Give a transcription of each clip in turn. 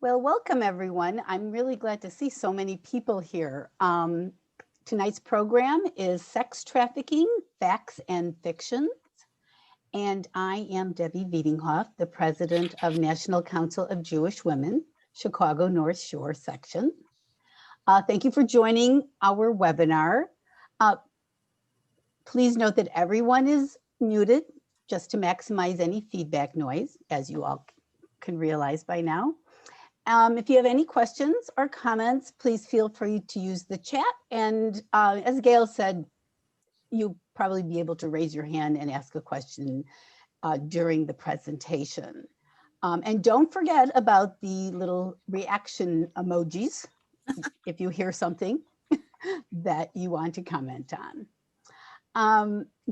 Well, welcome everyone. I'm really glad to see so many people here. Tonight's program is Sex Trafficking, Facts and Fictions. And I am Debbie Wiedinghoff, the president of National Council of Jewish Women, Chicago North Shore section. Thank you for joining our webinar. Please note that everyone is muted just to maximize any feedback noise, as you all can realize by now. If you have any questions or comments, please feel free to use the chat. And as Gayle said, you'll probably be able to raise your hand and ask a question during the presentation. And don't forget about the little reaction emojis if you hear something that you want to comment on.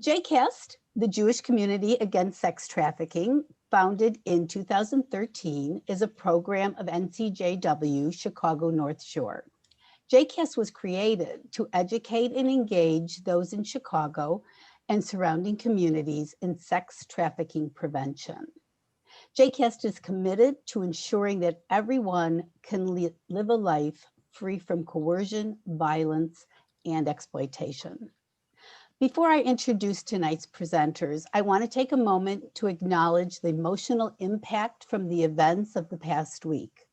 JCAST, the Jewish Community Against Sex Trafficking, founded in 2013, is a program of NCJW, Chicago North Shore. JCAST was created to educate and engage those in Chicago and surrounding communities in sex trafficking prevention. JCAST is committed to ensuring that everyone can live a life free from coercion, violence, and exploitation. Before I introduce tonight's presenters, I want to take a moment to acknowledge the emotional impact from the events of the past week.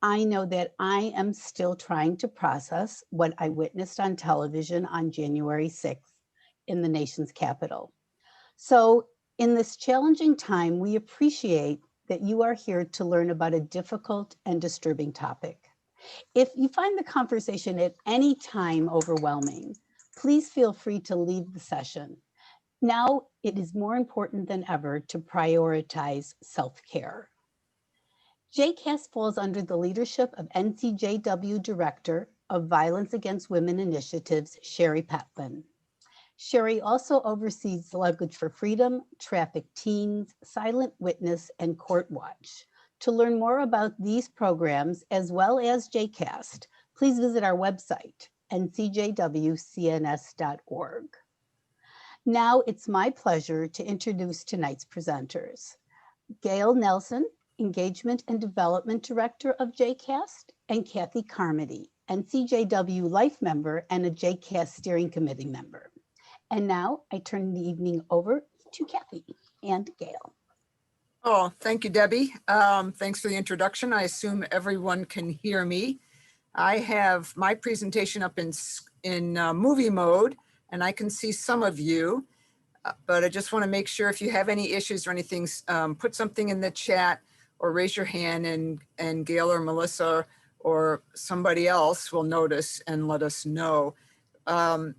I know that I am still trying to process what I witnessed on television on January 6th in the nation's capital. So in this challenging time, we appreciate that you are here to learn about a difficult and disturbing topic. If you find the conversation at any time overwhelming, please feel free to leave the session. Now it is more important than ever to prioritize self-care. JCAST falls under the leadership of NCJW Director of Violence Against Women Initiatives, Sherry Petlin. Sherry also oversees Luggage for Freedom, Trafficked Teens, Silent Witness, and Court Watch. To learn more about these programs, as well as JCAST, please visit our website, ncjwcns.org. Now it's my pleasure to introduce tonight's presenters. Gayle Nelson, Engagement and Development Director of JCAST, and Cathy Carmody, NCJW Life member and a JCAST Steering Committee member. And now I turn the evening over to Cathy and Gayle. Oh, thank you, Debbie. Thanks for the introduction. I assume everyone can hear me. I have my presentation up in movie mode, and I can see some of you, but I just want to make sure if you have any issues or anything, put something in the chat or raise your hand, and Gayle or Melissa or somebody else will notice and let us know. I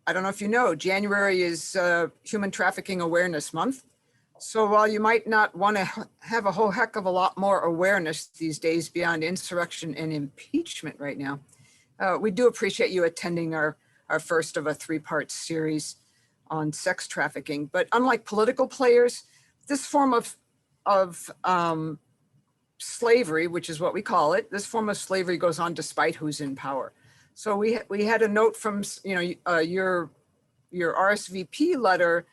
don't know if you know, January is Human Trafficking Awareness Month. So while you might not want to have a whole heck of a lot more awareness these days beyond insurrection and impeachment right now, we do appreciate you attending our first of a three-part series on sex trafficking. But unlike political players, this form of slavery, which is what we call it, this form of slavery goes on despite who's in power. So we had a note from your RSVP letter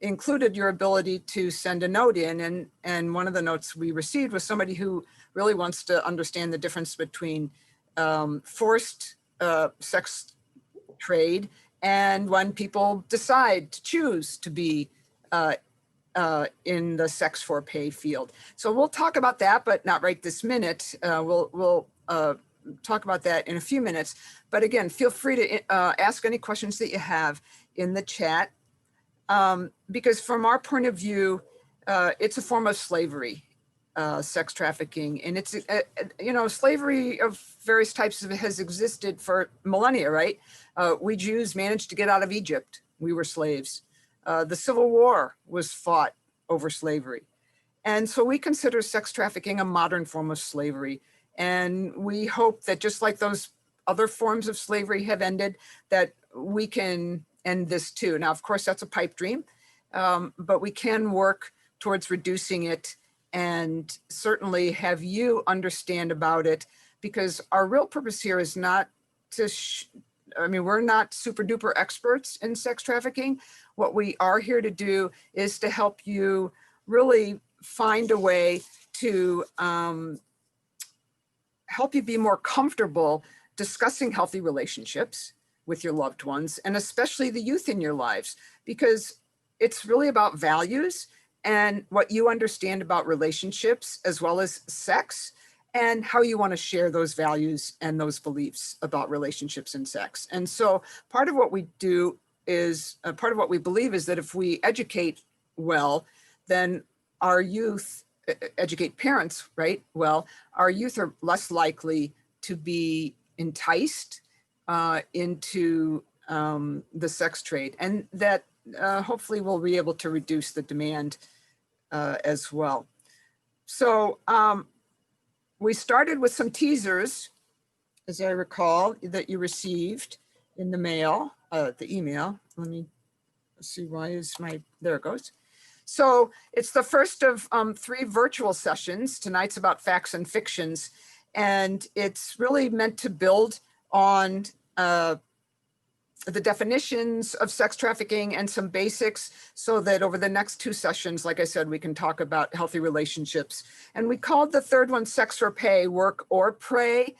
included your ability to send a note in, and one of the notes we received was somebody who really wants to understand the difference between forced sex trade and when people decide to choose to be in the sex for pay field. So we'll talk about that, but not right this minute. We'll talk about that in a few minutes. But again, feel free to ask any questions that you have in the chat. Because from our point of view, it's a form of slavery, sex trafficking. And it's, slavery of various types has existed for millennia, right? We Jews managed to get out of Egypt. We were slaves. The Civil War was fought over slavery. And so we consider sex trafficking a modern form of slavery. And we hope that just like those other forms of slavery have ended, that we can end this too. Now, of course, that's a pipe dream, but we can work towards reducing it and certainly have you understand about it, because our real purpose here is not to, we're not super duper experts in sex trafficking. What we are here to do is to help you really find a way to help you be more comfortable discussing healthy relationships with your loved ones, and especially the youth in your lives, because it's really about values and what you understand about relationships as well as sex, and how you want to share those values and those beliefs about relationships and sex. And so part of what we do is, part of what we believe is that if we educate well, then our youth, educate parents, right? Well, our youth are less likely to be enticed into the sex trade, and that hopefully we'll be able to reduce the demand as well. So we started with some teasers, as I recall, that you received in the mail, the email. Let me see, why is my, there it goes. So it's the first of 3 virtual sessions. Tonight's about facts and fictions, and it's really meant to build on the definitions of sex trafficking and some basics, so that over the next 2 sessions, like I said, we can talk about healthy relationships. And we called the third one Sex for Pay, Work or Pray.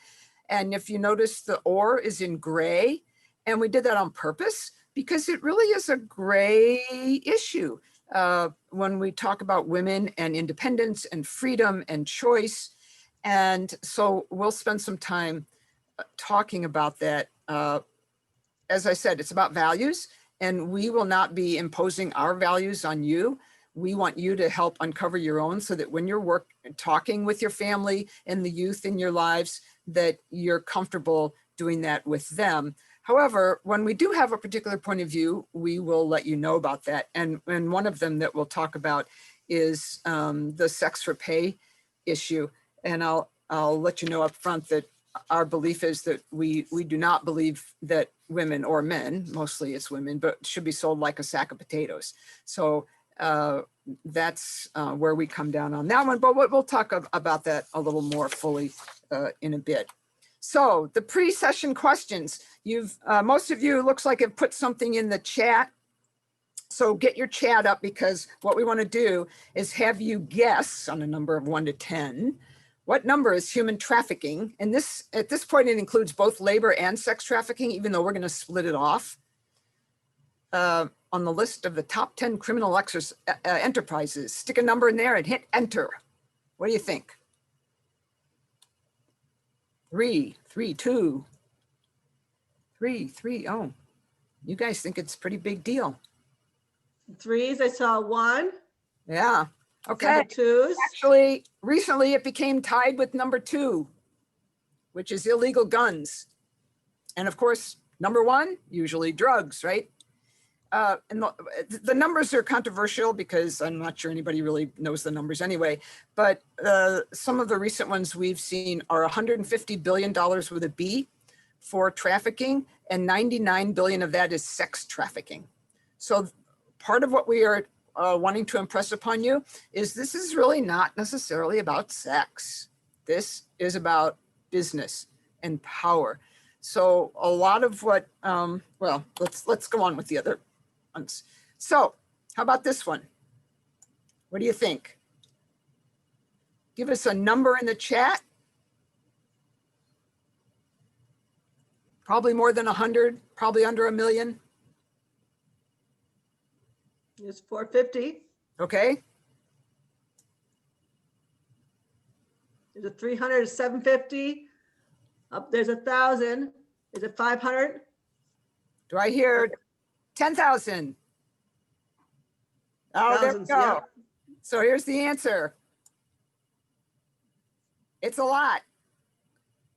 And if you notice, the or is in gray, and we did that on purpose because it really is a gray issue when we talk about women and independence and freedom and choice. And so we'll spend some time talking about that. As I said, it's about values, and we will not be imposing our values on you. We want you to help uncover your own, so that when you're talking with your family and the youth in your lives, that you're comfortable doing that with them. However, when we do have a particular point of view, we will let you know about that. And one of them that we'll talk about is the sex for pay issue. And I'll let you know up front that our belief is that we do not believe that women, or men, mostly it's women, but should be sold like a sack of potatoes. So that's where we come down on that one, but we'll talk about that a little more fully in a bit. So the pre-session questions, most of you, looks like have put something in the chat. So get your chat up, because what we want to do is have you guess on a number of 1 to 10, what number is human trafficking? And this, at this point, it includes both labor and sex trafficking, even though we're going to split it off on the list of the top 10 criminal enterprises. Stick a number in there and hit enter. What do you think? 3, 3, 2, 3, 3. Oh, you guys think it's a pretty big deal. 3s, I saw 1. Yeah. Okay. Number 2s. Actually, recently it became tied with number 2, which is illegal guns. And of course, number 1, usually drugs, right? And the numbers are controversial, because I'm not sure anybody really knows the numbers anyway, but some of the recent ones we've seen are $150 billion with a B for trafficking, and 99 billion of that is sex trafficking. So part of what we are wanting to impress upon you is this is really not necessarily about sex. This is about business and power. So a lot of what, well, let's go on with the other ones. So how about this one? What do you think? Give us a number in the chat. Probably more than 100, probably under 1 million. It's 450. Okay. There's a 300, 750. Up there's 1,000. Is it 500? Do I hear 10,000? Oh, there we Thousands, go. yeah. So here's the answer. It's a lot.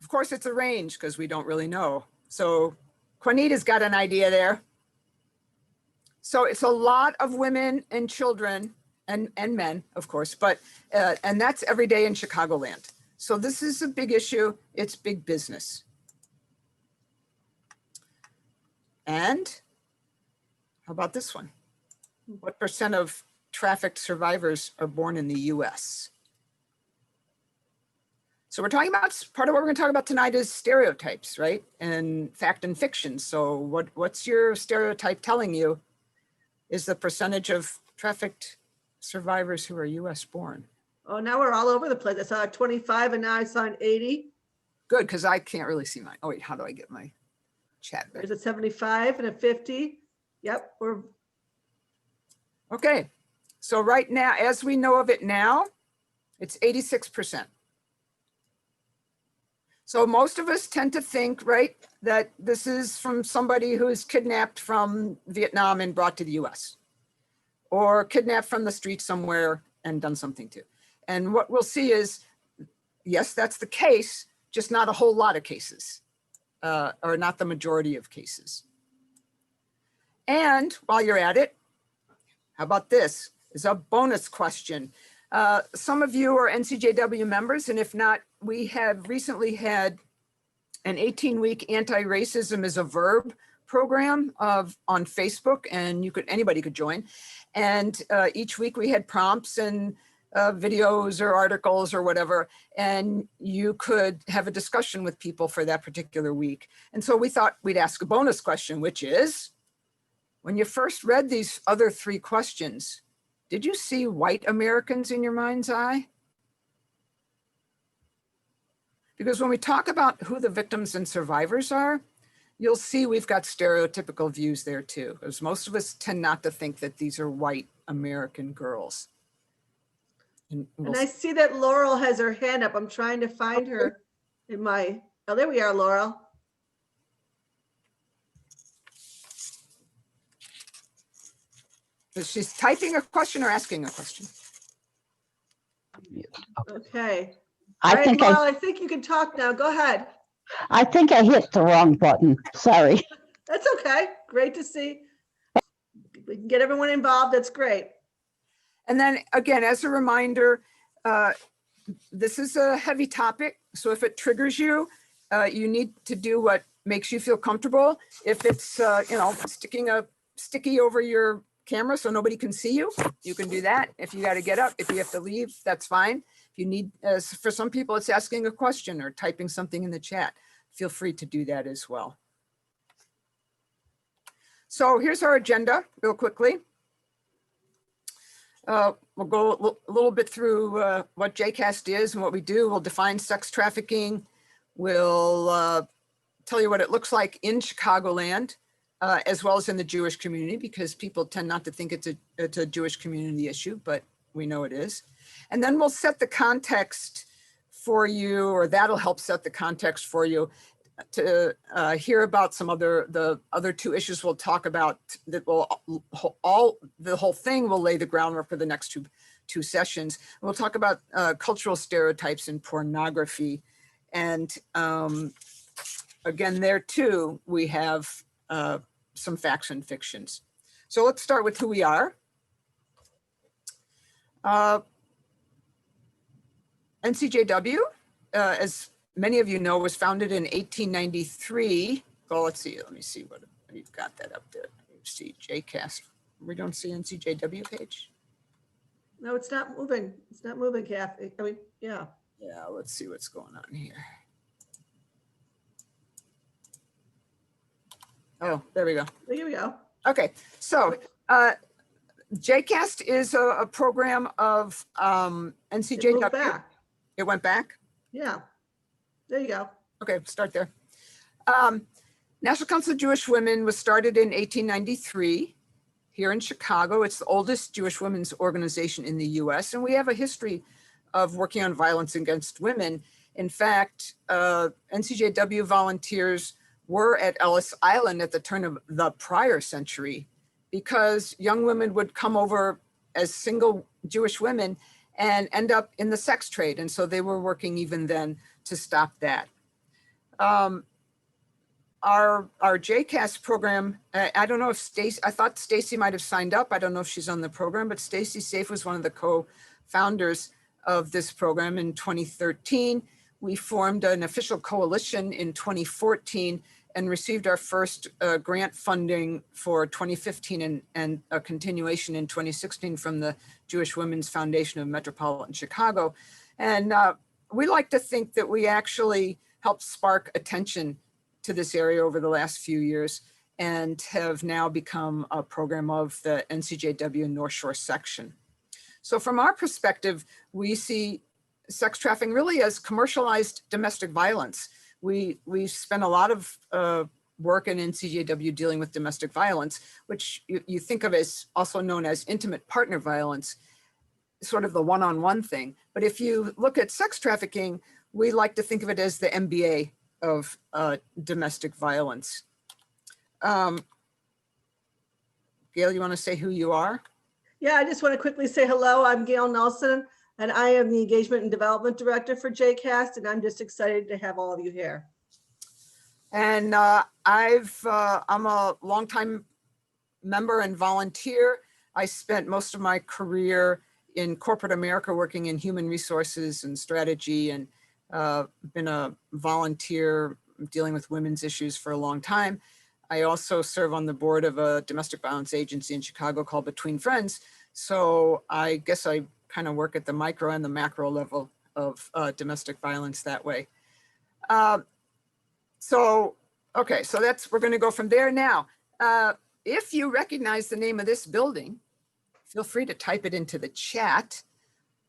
Of course, it's a range, because we don't really know. So Juanita's got an idea there. So it's a lot of women and children and men, of course, but and that's every day in Chicagoland. So this is a big issue. It's big business. And how about this one? What % of trafficked survivors are born in the US? So we're talking about, part of what we're going to talk about tonight is stereotypes, right? And fact and fiction. So what's your stereotype telling you is the percentage of trafficked survivors who are US born? Oh, now we're all over the place. I saw a 25 and now I saw an 80. Good, because I can't really see mine. Oh wait, how do I get my chat back? There's a 75 and a 50. Yep, we're Okay, so right now, as we know of it now, it's 86%. So most of us tend to think, right, that this is from somebody who is kidnapped from Vietnam and brought to the US, or kidnapped from the street somewhere and done something to. And what we'll see is, yes, that's the case, just not a whole lot of cases, or not the majority of cases. And while you're at it, how about this? Is a bonus question. Some of you are NCJW members, and if not, we have recently had an 18-week anti-racism is a verb program on Facebook, and anybody could join. And each week we had prompts and videos or articles or whatever, and you could have a discussion with people for that particular week. And so we thought we'd ask a bonus question, which is, when you first read these other 3 questions, did you see white Americans in your mind's eye? Because when we talk about who the victims and survivors are, you'll see we've got stereotypical views there too, because most of us tend not to think that these are white American girls. And I see that Laurel has her hand up. I'm trying to find her in my, oh, there we are, Laurel. She's typing a question or asking a question? Okay. I All right, think Laurel, I think you can talk now. Go ahead. I think I hit the wrong button. Sorry. That's okay. Great to see. We can get everyone involved. That's great. And then again, as a reminder, this is a heavy topic. So if it triggers you, you need to do what makes you feel comfortable. If it's, you know, sticking a sticky over your camera so nobody can see you, you can do that. If you got to get up, if you have to leave, that's fine. If you need, for some people, it's asking a question or typing something in the chat. Feel free to do that as well. So here's our agenda real quickly. We'll go a little bit through what JCAST is and what we do. We'll define sex trafficking. We'll tell you what it looks like in Chicagoland, as well as in the Jewish community, because people tend not to think it's a Jewish community issue, but we know it is. And then we'll set the context for you, or that'll help set the context for you to hear about the other 2 issues we'll talk about that will the whole thing will lay the groundwork for the next two sessions. We'll talk about cultural stereotypes in pornography. And again, there too, we have some facts and fictions. So let's start with who we are. NCJW, as many of you know, was founded in 1893. Well, let's see, let me see what you've got that up there. You see JCAST. We don't see NCJW page. No, it's not moving. It's not moving, Cathy. I mean, yeah. Yeah, let's see what's going on here. Oh, there we go. Here we go. Okay, so JCAST is a program of NCJW. It moved back. It went back? Yeah. There you go. Okay, start there. National Council of Jewish Women was started in 1893 here in Chicago. It's the oldest Jewish women's organization in the US, and we have a history of working on violence against women. In fact, NCJW volunteers were at Ellis Island at the turn of the prior century, because young women would come over as single Jewish women and end up in the sex trade. And so they were working even then to stop that. Our JCAST program, I don't know if Stacy, I thought Stacy might have signed up. I don't know if she's on the program, but Stacy Safe was one of the co-founders of this program in 2013. We formed an official coalition in 2014 and received our first grant funding for 2015 and a continuation in 2016 from the Jewish Women's Foundation of Metropolitan Chicago. And we like to think that we actually helped spark attention to this area over the last few years and have now become a program of the NCJW North Shore section. So from our perspective, we see sex trafficking really as commercialized domestic violence. we spend a lot of work in NCJW dealing with domestic violence, which you think of as also known as intimate partner violence, sort of the one-on-one thing. But if you look at sex trafficking, we like to think of it as the MBA of domestic violence. Gayle, you want to say who you are? Yeah, I just want to quickly say hello. I'm Gayle Nelson, and I am the Engagement and Development Director for JCAST, and I'm just excited to have all of you here. And I'm a longtime member and volunteer. I spent most of my career in corporate America working in human resources and strategy, and been a volunteer dealing with women's issues for a long time. I also serve on the board of a domestic violence agency in Chicago called Between Friends. So I guess I kind of work at the micro and the macro level of domestic violence that way. Okay, so we're going to go from there now. If you recognize the name of this building, feel free to type it into the chat.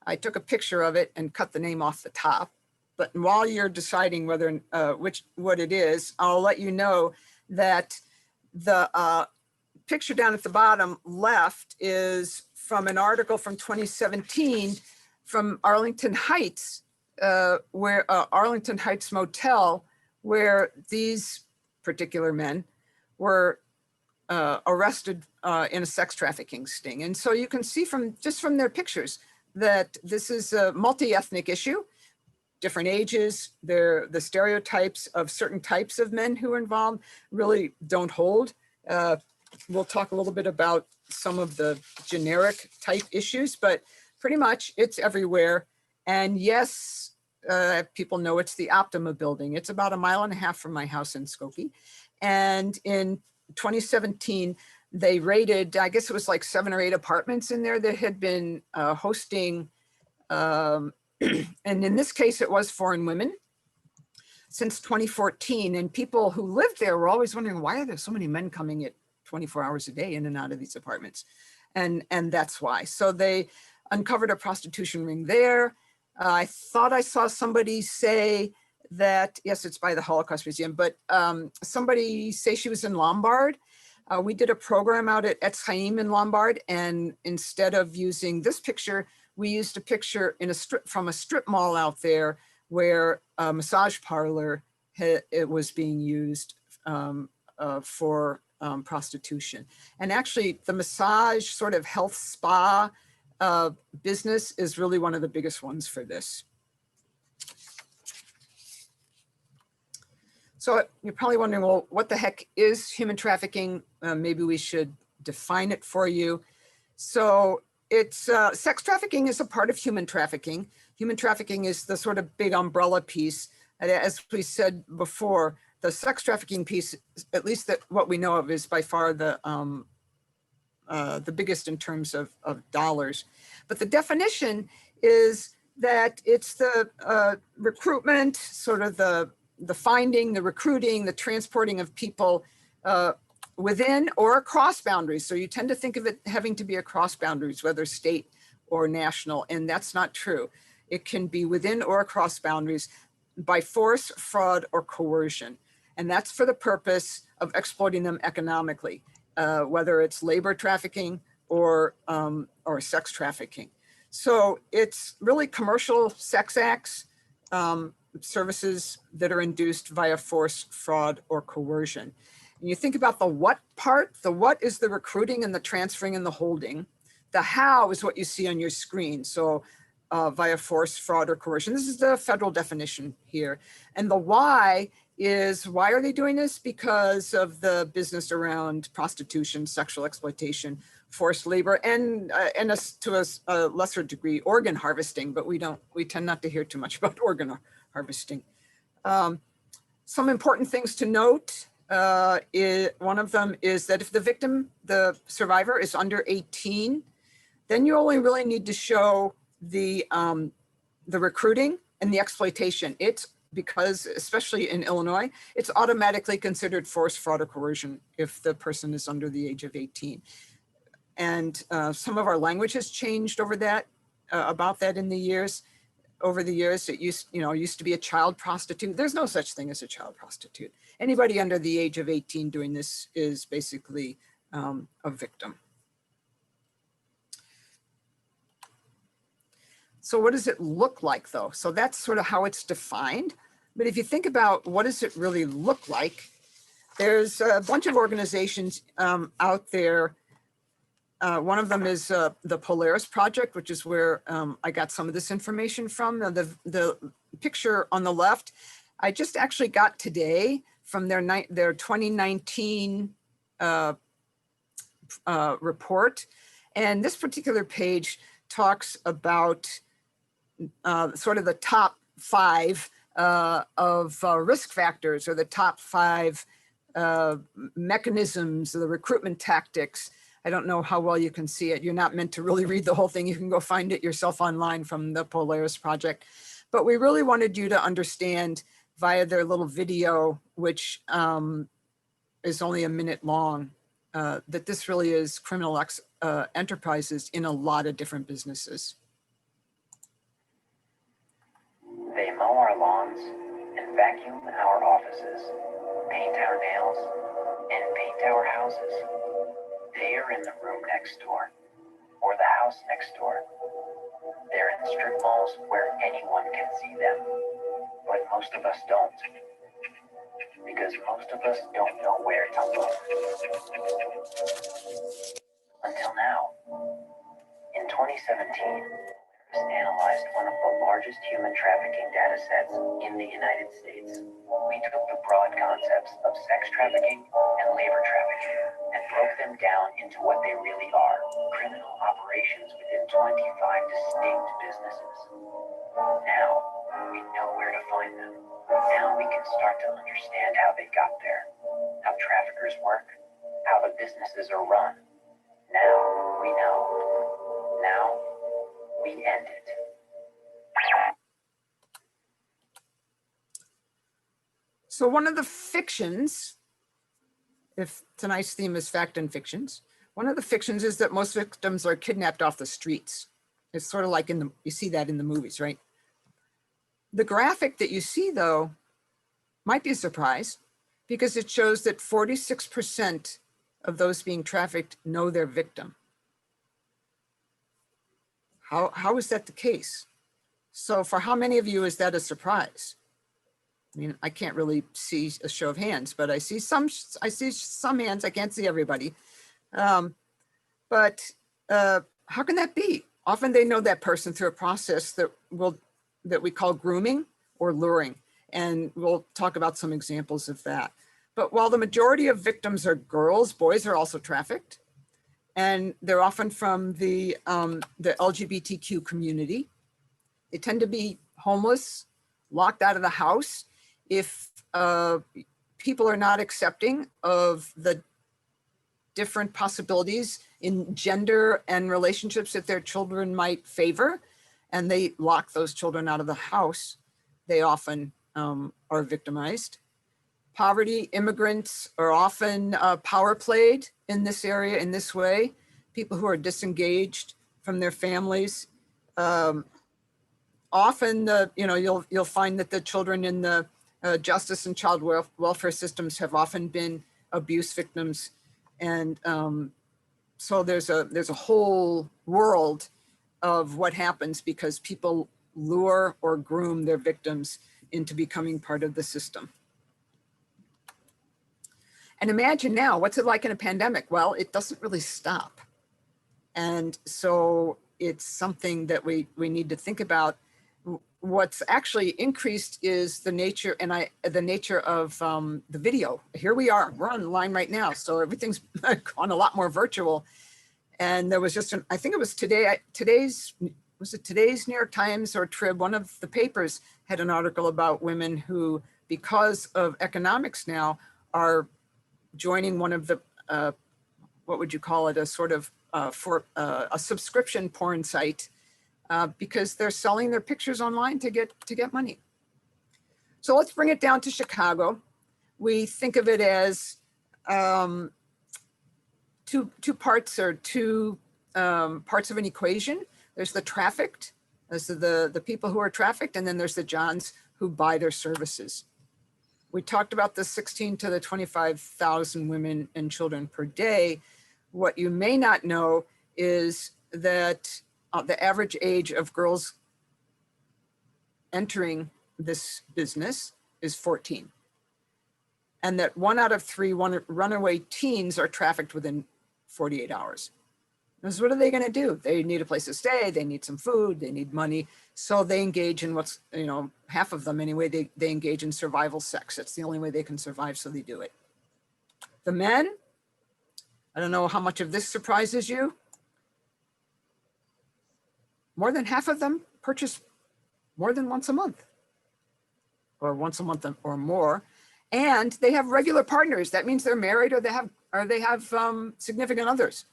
I took a picture of it and cut the name off the top. But while you're deciding whether what it is, I'll let you know that the picture down at the bottom left is from an article from 2017 from Arlington Heights, where Arlington Heights Motel, where these particular men were arrested in a sex trafficking sting. And so you can see just from their pictures that this is a multi-ethnic issue, different ages. The stereotypes of certain types of men who are involved really don't hold. We'll talk a little bit about some of the generic type issues, but pretty much it's everywhere. And yes, people know it's the Optima building. It's about 1.5 miles from my house in Skokie. And in 2017, they raided, I guess it was like 7 or 8 apartments in there that had been hosting, and in this case, it was foreign women since 2014. And people who lived there were always wondering, why are there so many men coming at 24 hours a day in and out of these apartments? And that's why. So they uncovered a prostitution ring there. I thought I saw somebody say that, yes, it's by the Holocaust Museum, but somebody say she was in Lombard. We did a program out at Etz Chaim in Lombard, and instead of using this picture, we used a picture from a strip mall out there where a massage parlor it was being used for prostitution. And actually the massage sort of health spa business is really one of the biggest ones for this. So you're probably wondering, well, what the heck is human trafficking? Maybe we should define it for you. So it's sex trafficking is a part of human trafficking. Human trafficking is the sort of big umbrella piece. And as we said before, the sex trafficking piece, at least that what we know of, is by far the biggest in terms of dollars. But the definition is that it's the recruitment, sort of the finding, the recruiting, the transporting of people within or across boundaries. So you tend to think of it having to be across boundaries, whether state or national, and that's not true. It can be within or across boundaries by force, fraud, or coercion. And that's for the purpose of exploiting them economically, whether it's labor trafficking or sex trafficking. So it's really commercial sex acts, services that are induced via force, fraud, or coercion. And you think about the what part. The what is the recruiting and the transferring and the holding. The how is what you see on your screen. So via force, fraud, or coercion. This is the federal definition here. And the why is, why are they doing this? Because of the business around prostitution, sexual exploitation, forced labor, and to a lesser degree, organ harvesting, but we tend not to hear too much about organ harvesting. Some important things to note, one of them is that if the victim, the survivor, is under 18, then you only really need to show the recruiting and the exploitation. It's because, especially in Illinois, it's automatically considered force, fraud, or coercion if the person is under the age of 18. And some of our language has changed over that, about that in the years. over the years, it used to be a child prostitute. There's no such thing as a child prostitute. Anybody under the age of 18 doing this is basically a victim. So what does it look like though? So that's sort of how it's defined. But if you think about what does it really look like, there's a bunch of organizations out there. One of them is the Polaris Project, which is where I got some of this information from. The picture on the left, I just actually got today from their 2019 report. And this particular page talks about sort of the top 5 of risk factors, or the top 5 mechanisms, the recruitment tactics. I don't know how well you can see it. You're not meant to really read the whole thing. You can go find it yourself online from the Polaris Project. But we really wanted you to understand via their little video, which is only a minute long, that this really is criminal enterprises in a lot of different businesses. They mow our lawns and vacuum our offices, paint our nails, and paint our houses. They are in the room next door, or the house next door. They're in strip malls where anyone can see them, but most of us don't, because most of us don't know where to look. Until now. In 2017, analyzed one of the largest human trafficking data sets in the United States. We took the broad concepts of sex trafficking and labor trafficking and broke them down into what they really are: criminal operations within 25 distinct businesses. Now we know where to find them. Now we can start to understand how they got there, how traffickers work, how the businesses are run. Now we know. Now we end it. So one of the fictions, if tonight's theme is fact and fictions, one of the fictions is that most victims are kidnapped off the streets. It's sort of like you see that in the movies, right? The graphic that you see though might be a surprise, because it shows that 46% of those being trafficked know their victim. How is that the case? So for how many of you is that a surprise? I mean, I can't really see a show of hands, but I see some hands. I can't see everybody. But how can that be? Often they know that person through a process that we call grooming or luring. And we'll talk about some examples of that. But while the majority of victims are girls, boys are also trafficked. And they're often from the LGBTQ community. They tend to be homeless, locked out of the house. If people are not accepting of the different possibilities in gender and relationships that their children might favor, and they lock those children out of the house, they often are victimized. Poverty, immigrants are often power played in this area in this way. People who are disengaged from their families. Often, you'll find that the children in the justice and child welfare systems have often been abuse victims, and so there's a whole world of what happens because people lure or groom their victims into becoming part of the system. And imagine now, what's it like in a pandemic? Well, it doesn't really stop. And so it's something that we need to think about. What's actually increased is the nature of the video. Here we are, we're online right now. So everything's gone a lot more virtual. And there was just, I think it was today's New York Times or Trib, one of the papers had an article about women who, because of economics now, are joining one of the, what would you call it, a sort of a subscription porn site, because they're selling their pictures online to get money. So let's bring it down to Chicago. We think of it as two parts or two parts of an equation. There's the trafficked Those are the people who are trafficked, and then there's the Johns who buy their services. We talked about the 16 to the 25,000 women and children per day. What you may not know is that the average age of girls entering this business is 14. And that 1 out of 3 runaway teens are trafficked within 48 hours. Because what are they going to do? They need a place to stay. They need some food. They need money. So they engage in what's, half of them anyway, they engage in survival sex. It's the only way they can survive, so they do it. The men, I don't know how much of this surprises you. More than half of them purchase more than once a month, or once a month or more. And they have regular partners. That means they're married or they have significant others.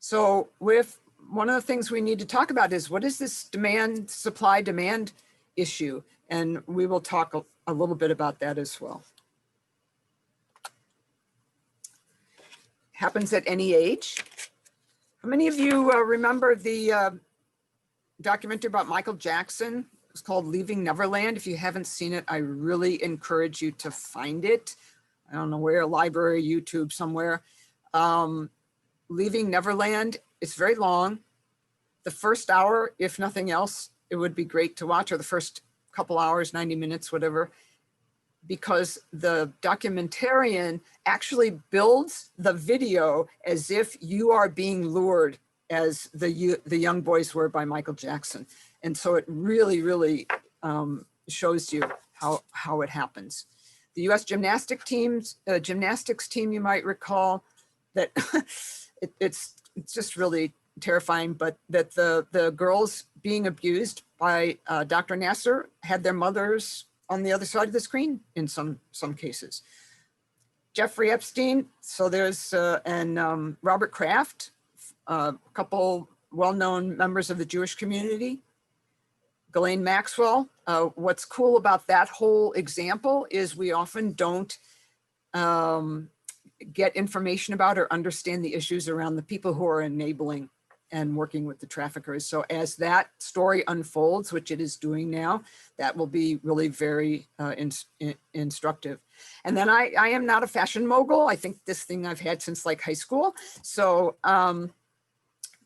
So one of the things we need to talk about is, what is this supply demand issue? And we will talk a little bit about that as well. Happens at any age. How many of you remember the documentary about Michael Jackson? It's called Leaving Neverland. If you haven't seen it, I really encourage you to find it. I don't know where, library, YouTube, somewhere. Leaving Neverland, it's very long. The first hour, if nothing else, it would be great to watch, or the first couple hours, 90 minutes, whatever, because the documentarian actually builds the video as if you are being lured, as the young boys were by Michael Jackson. And so it really, really shows you how it happens. The U.S. gymnastics team, you might recall that it's just really terrifying, but that the girls being abused by Dr. Nasser had their mothers on the other side of the screen in some cases. Jeffrey Epstein, so there's, and Robert Kraft, a couple well-known members of the Jewish community. Ghislaine Maxwell. What's cool about that whole example is we often don't get information about or understand the issues around the people who are enabling and working with the traffickers. So as that story unfolds, which it is doing now, that will be really very instructive. And then I am not a fashion mogul. I think this thing I've had since like high school. So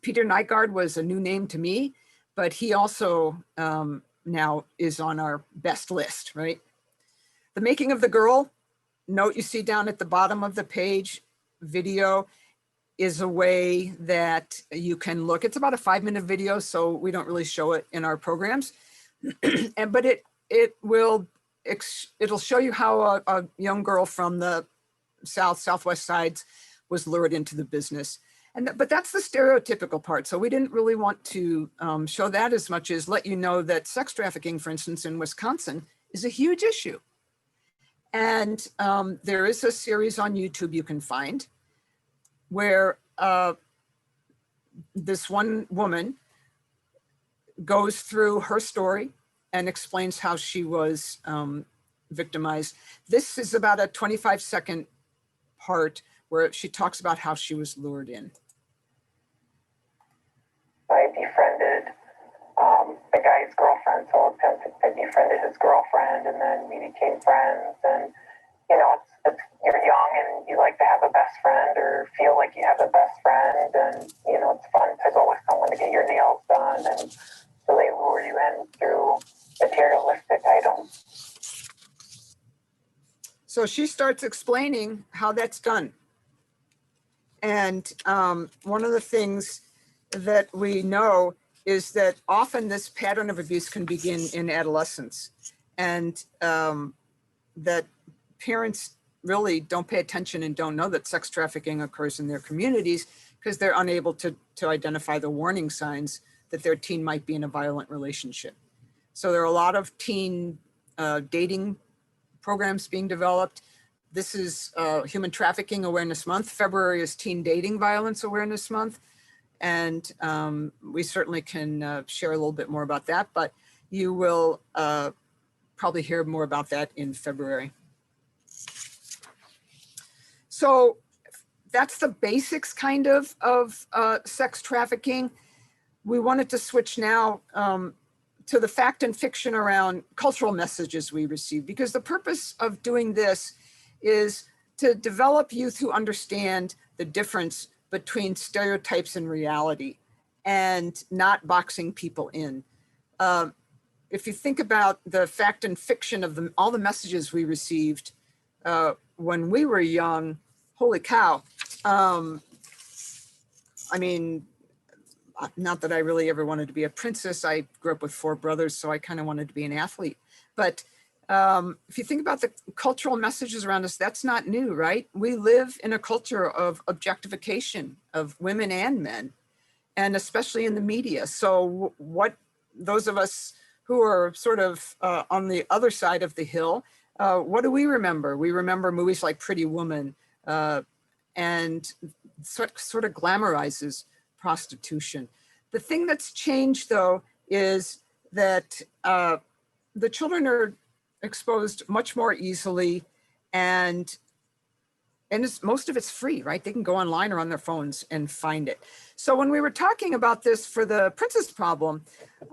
Peter Nygaard was a new name to me, but he also now is on our best list, right? The Making of the Girl, note you see down at the bottom of the page, video is a way that you can look. It's about a 5-minute video, so we don't really show it in our programs. But it'll show you how a young girl from the southwest sides was lured into the business. But that's the stereotypical part. So we didn't really want to show that as much as let you know that sex trafficking, for instance, in Wisconsin is a huge issue. And there is a series on YouTube you can find where this one woman goes through her story and explains how she was victimized. This is about a 25-second part where she talks about how she was lured in. I befriended the guy's girlfriend, so I befriended his girlfriend, and then we became friends. And it's you're young and you like to have a best friend or feel like you have a best friend, and it's fun to go with someone to get your nails done, and so they lure you in through materialistic items. So she starts explaining how that's done. And one of the things that we know is that often this pattern of abuse can begin in adolescence, and that parents really don't pay attention and don't know that sex trafficking occurs in their communities because they're unable to identify the warning signs that their teen might be in a violent relationship. So there are a lot of teen dating programs being developed. This is Human Trafficking Awareness Month. February is Teen Dating Violence Awareness Month. And we certainly can share a little bit more about that, but you will probably hear more about that in February. So that's the basics kind of sex trafficking. we wanted to switch now to the fact and fiction around cultural messages we receive, because the purpose of doing this is to develop youth who understand the difference between stereotypes and reality and not boxing people in. If you think about the fact and fiction of all the messages we received when we were young, holy cow. I mean, not that I really ever wanted to be a princess. I grew up with 4 brothers, so I kind of wanted to be an athlete. But if you think about the cultural messages around us, that's not new, right? We live in a culture of objectification of women and men, and especially in the media. So what those of us who are sort of on the other side of the hill, what do we remember? We remember movies like Pretty Woman, and sort of glamorizes prostitution. The thing that's changed, though, is that the children are exposed much more easily, and most of it's free, right? They can go online or on their phones and find it. So when we were talking about this for the princess problem,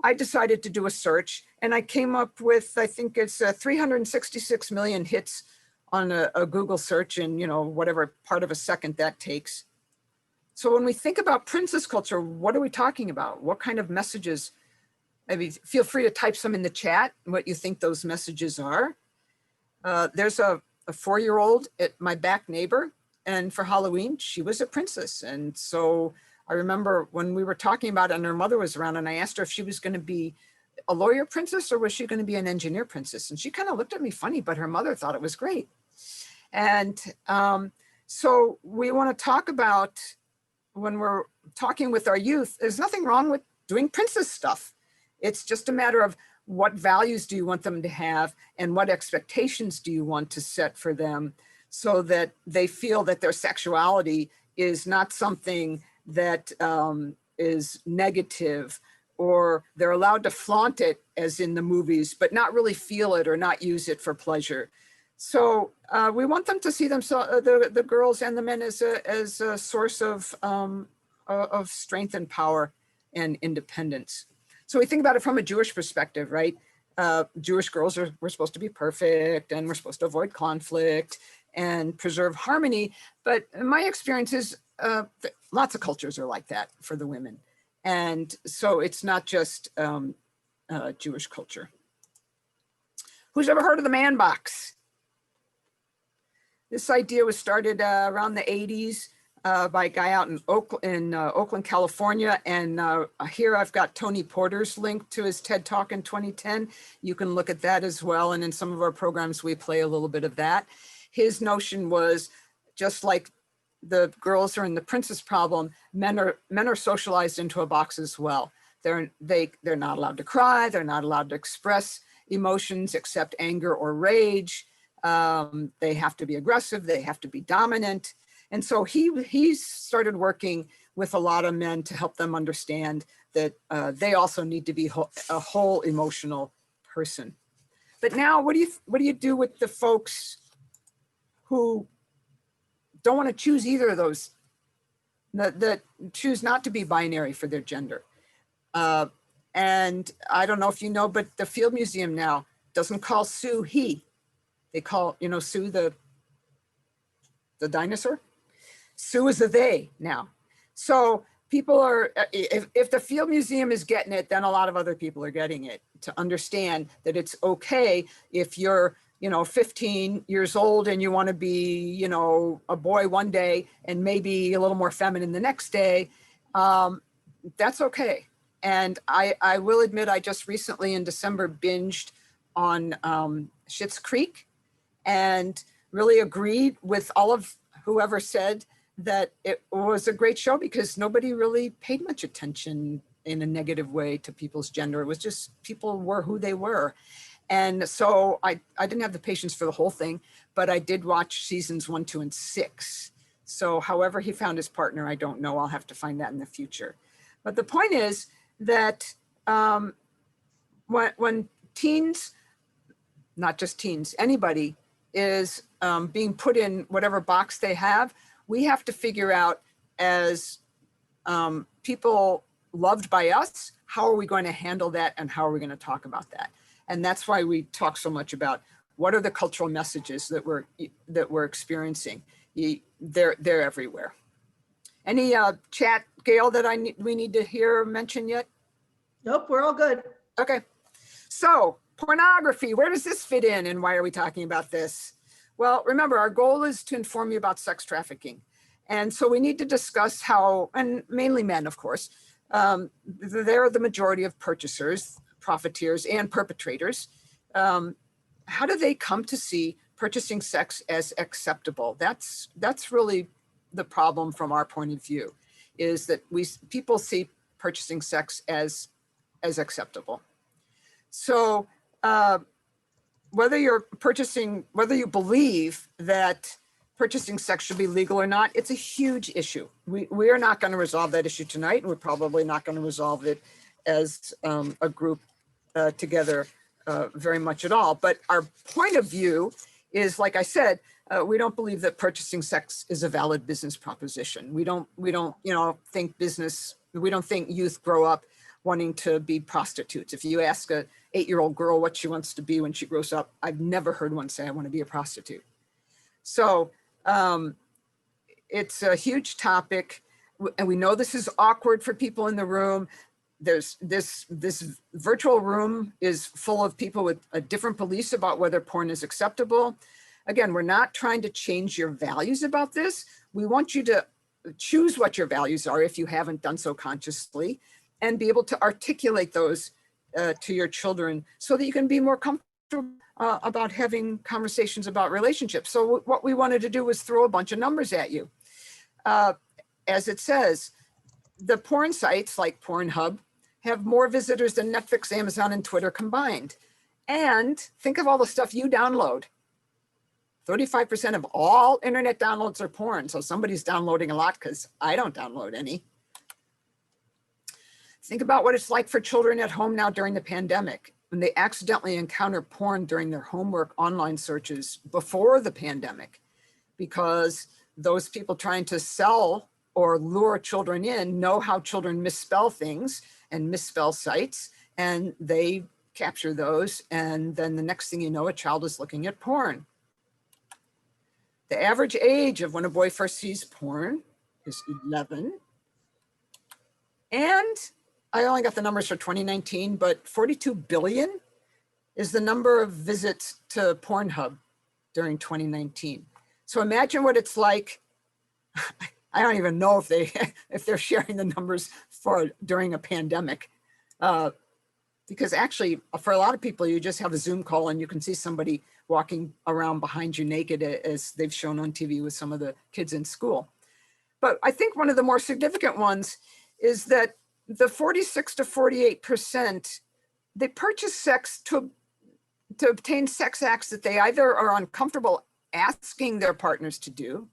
I decided to do a search, and I came up with, I think it's 366 million hits on a Google search in, you know, whatever part of a second that takes. So when we think about princess culture, what are we talking about? What kind of messages? I mean, feel free to type some in the chat, what you think those messages are. There's a 4-year-old at my back neighbor, and for Halloween, she was a princess. And so I remember when we were talking about it and her mother was around, and I asked her if she was going to be a lawyer princess or was she going to be an engineer princess? And she kind of looked at me funny, but her mother thought it was great. And so we want to talk about, when we're talking with our youth, there's nothing wrong with doing princess stuff. It's just a matter of what values do you want them to have and what expectations do you want to set for them, so that they feel that their sexuality is not something that is negative, or they're allowed to flaunt it as in the movies, but not really feel it or not use it for pleasure. So we want them to see themselves, the girls and the men, as a source of strength and power and independence. So we think about it from a Jewish perspective, right? Jewish girls we're supposed to be perfect, and we're supposed to avoid conflict and preserve harmony. But my experience is lots of cultures are like that for the women. And so it's not just Jewish culture. Who's ever heard of the man box? This idea was started around the 80s by a guy out in Oakland, California. And here I've got Tony Porter's link to his TED Talk in 2010. You can look at that as well. And in some of our programs, we play a little bit of that. His notion was, just like the girls are in the princess problem, men are socialized into a box as well. They're not allowed to cry. They're not allowed to express emotions except anger or rage. They have to be aggressive. They have to be dominant. And so he started working with a lot of men to help them understand that they also need to be a whole emotional person. But now, what do you do with the folks who don't want to choose either of those, that choose not to be binary for their gender? And I don't know if you know, but the Field Museum now doesn't call Sue he. They call, Sue the dinosaur. Sue is a they now. So people are, if the Field Museum is getting it, then a lot of other people are getting it, to understand that it's okay if you're 15 years old and you want to be, a boy one day and maybe a little more feminine the next day. That's okay. And I will admit, I just recently in December binged on Schitt's Creek, and really agreed with all of whoever said that it was a great show, because nobody really paid much attention in a negative way to people's gender. It was just people were who they were. And so I didn't have the patience for the whole thing, but I did watch seasons 1, 2, and 6. So however he found his partner, I don't know. I'll have to find that in the future. But the point is that when teens, not just teens, anybody is being put in whatever box they have, we have to figure out, as people loved by us, how are we going to handle that and how are we going to talk about that? And that's why we talk so much about what are the cultural messages that we're experiencing. They're everywhere. Any chat, Gayle, that we need to hear or mention yet? Nope, we're all good. Okay. So pornography, where does this fit in and why are we talking about this? Well, remember, our goal is to inform you about sex trafficking. And so we need to discuss how, and mainly men, of course, they're the majority of purchasers, profiteers, and perpetrators. How do they come to see purchasing sex as acceptable? That's really the problem from our point of view, is that people see purchasing sex as acceptable. So whether you believe that purchasing sex should be legal or not, it's a huge issue. We are not going to resolve that issue tonight. And we're probably not going to resolve it as a group together very much at all. But our point of view is, like I said, we don't believe that purchasing sex is a valid business proposition. We don't think youth grow up wanting to be prostitutes. If you ask a 8-year-old girl what she wants to be when she grows up, I've never heard one say, I want to be a prostitute. So it's a huge topic, and we know this is awkward for people in the room. There's this virtual room is full of people with different beliefs about whether porn is acceptable. Again, we're not trying to change your values about this. We want you to choose what your values are if you haven't done so consciously, and be able to articulate those to your children so that you can be more comfortable about having conversations about relationships. So what we wanted to do was throw a bunch of numbers at you. As it says, the porn sites like Pornhub have more visitors than Netflix, Amazon, and Twitter combined. And think of all the stuff you download. 35% of all internet downloads are porn. So somebody's downloading a lot because I don't download any. Think about what it's like for children at home now during the pandemic, when they accidentally encounter porn during their homework online searches before the pandemic, because those people trying to sell or lure children in know how children misspell things and misspell sites, and they capture those. And then the next thing you know, a child is looking at porn. The average age of when a boy first sees porn is 11. And I only got the numbers for 2019, but 42 billion is the number of visits to Pornhub during 2019. So imagine what it's like. I don't even know if they're sharing the numbers for during a pandemic, because actually for a lot of people, you just have a Zoom call and you can see somebody walking around behind you naked, as they've shown on TV with some of the kids in school. But I think one of the more significant ones is that the 46 to 48%, they purchase sex to obtain sex acts that they either are uncomfortable asking their partners to do,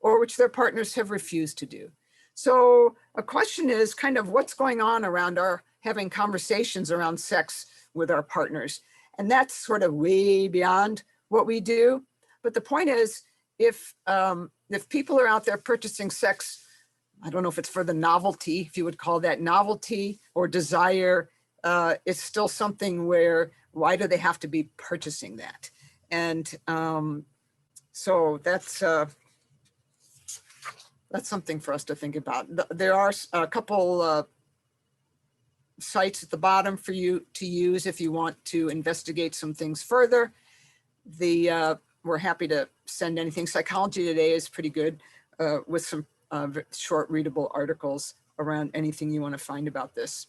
or which their partners have refused to do. So a question is kind of what's going on around our having conversations around sex with our partners. And that's sort of way beyond what we do. But the point is, if people are out there purchasing sex, I don't know if it's for the novelty, if you would call that novelty or desire, it's still something where, why do they have to be purchasing that? And so that's something for us to think about. There are a couple sites at the bottom for you to use if you want to investigate some things further. We're happy to send anything. Psychology Today is pretty good with some short readable articles around anything you want to find about this.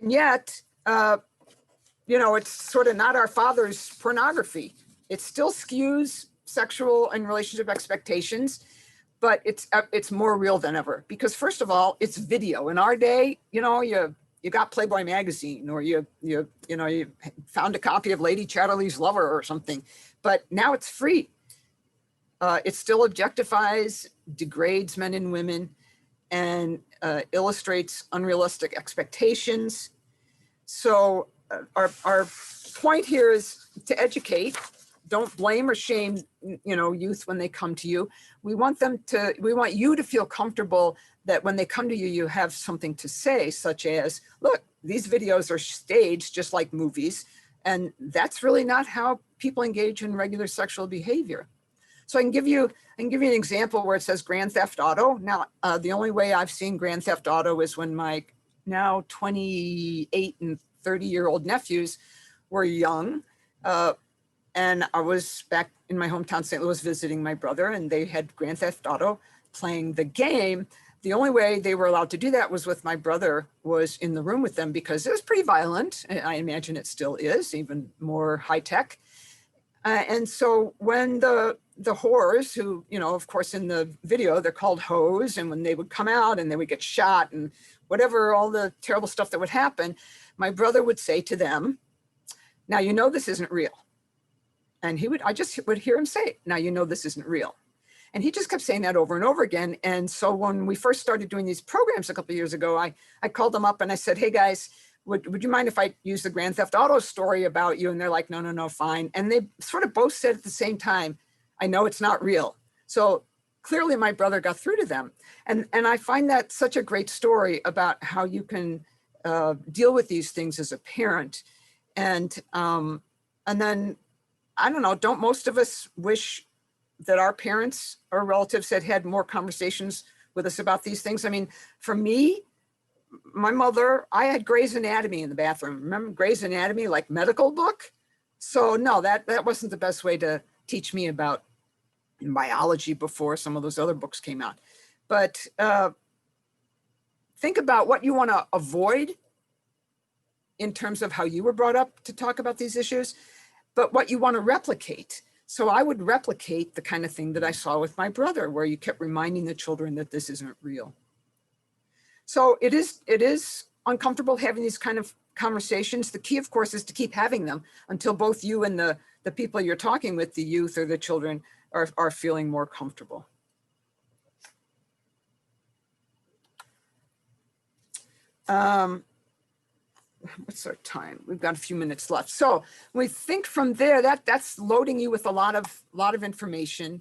And yet, it's sort of not our father's pornography. It still skews sexual and relationship expectations, but it's more real than ever, because first of all, it's video. In our day, you got Playboy magazine, or you found a copy of Lady Chatterley's Lover or something, but now it's free. It still objectifies, degrades men and women, and illustrates unrealistic expectations. So our point here is to educate, don't blame or shame, youth when they come to you. We want you to feel comfortable that when they come to you, you have something to say, such as, look, these videos are staged just like movies. And that's really not how people engage in regular sexual behavior. So I can give you an example where it says Grand Theft Auto. Now, the only way I've seen Grand Theft Auto is when my now 28 and 30-year-old nephews were young. And I was back in my hometown, St. Louis, visiting my brother, and they had Grand Theft Auto playing the game. The only way they were allowed to do that was with my brother was in the room with them, because it was pretty violent. I imagine it still is, even more high tech. And so when the whores, who, of course, in the video, they're called hoes, and when they would come out and they would get shot and whatever, all the terrible stuff that would happen, my brother would say to them, now, this isn't real. And I just would hear him say, now, this isn't real. And he just kept saying that over and over again. And so when we first started doing these programs a couple of years ago, I called them up and I said, hey guys, would you mind if I use the Grand Theft Auto story about you? And they're like, no, fine. And they sort of both said at the same time, I know it's not real. So clearly my brother got through to them. And I find that such a great story about how you can deal with these things as a parent. And then, I don't know, don't most of us wish that our parents or relatives had more conversations with us about these things? I mean, for me, my mother, I had Grey's Anatomy in the bathroom. Remember Grey's Anatomy, like medical book? So no, that wasn't the best way to teach me about biology before some of those other books came out. But think about what you want to avoid in terms of how you were brought up to talk about these issues, but what you want to replicate. So I would replicate the kind of thing that I saw with my brother, where you kept reminding the children that this isn't real. So it is uncomfortable having these kind of conversations. The key, of course, is to keep having them until both you and the people you're talking with, the youth or the children, are feeling more comfortable. What's our time? We've got a few minutes left. So we think from there, that's loading you with a lot of information.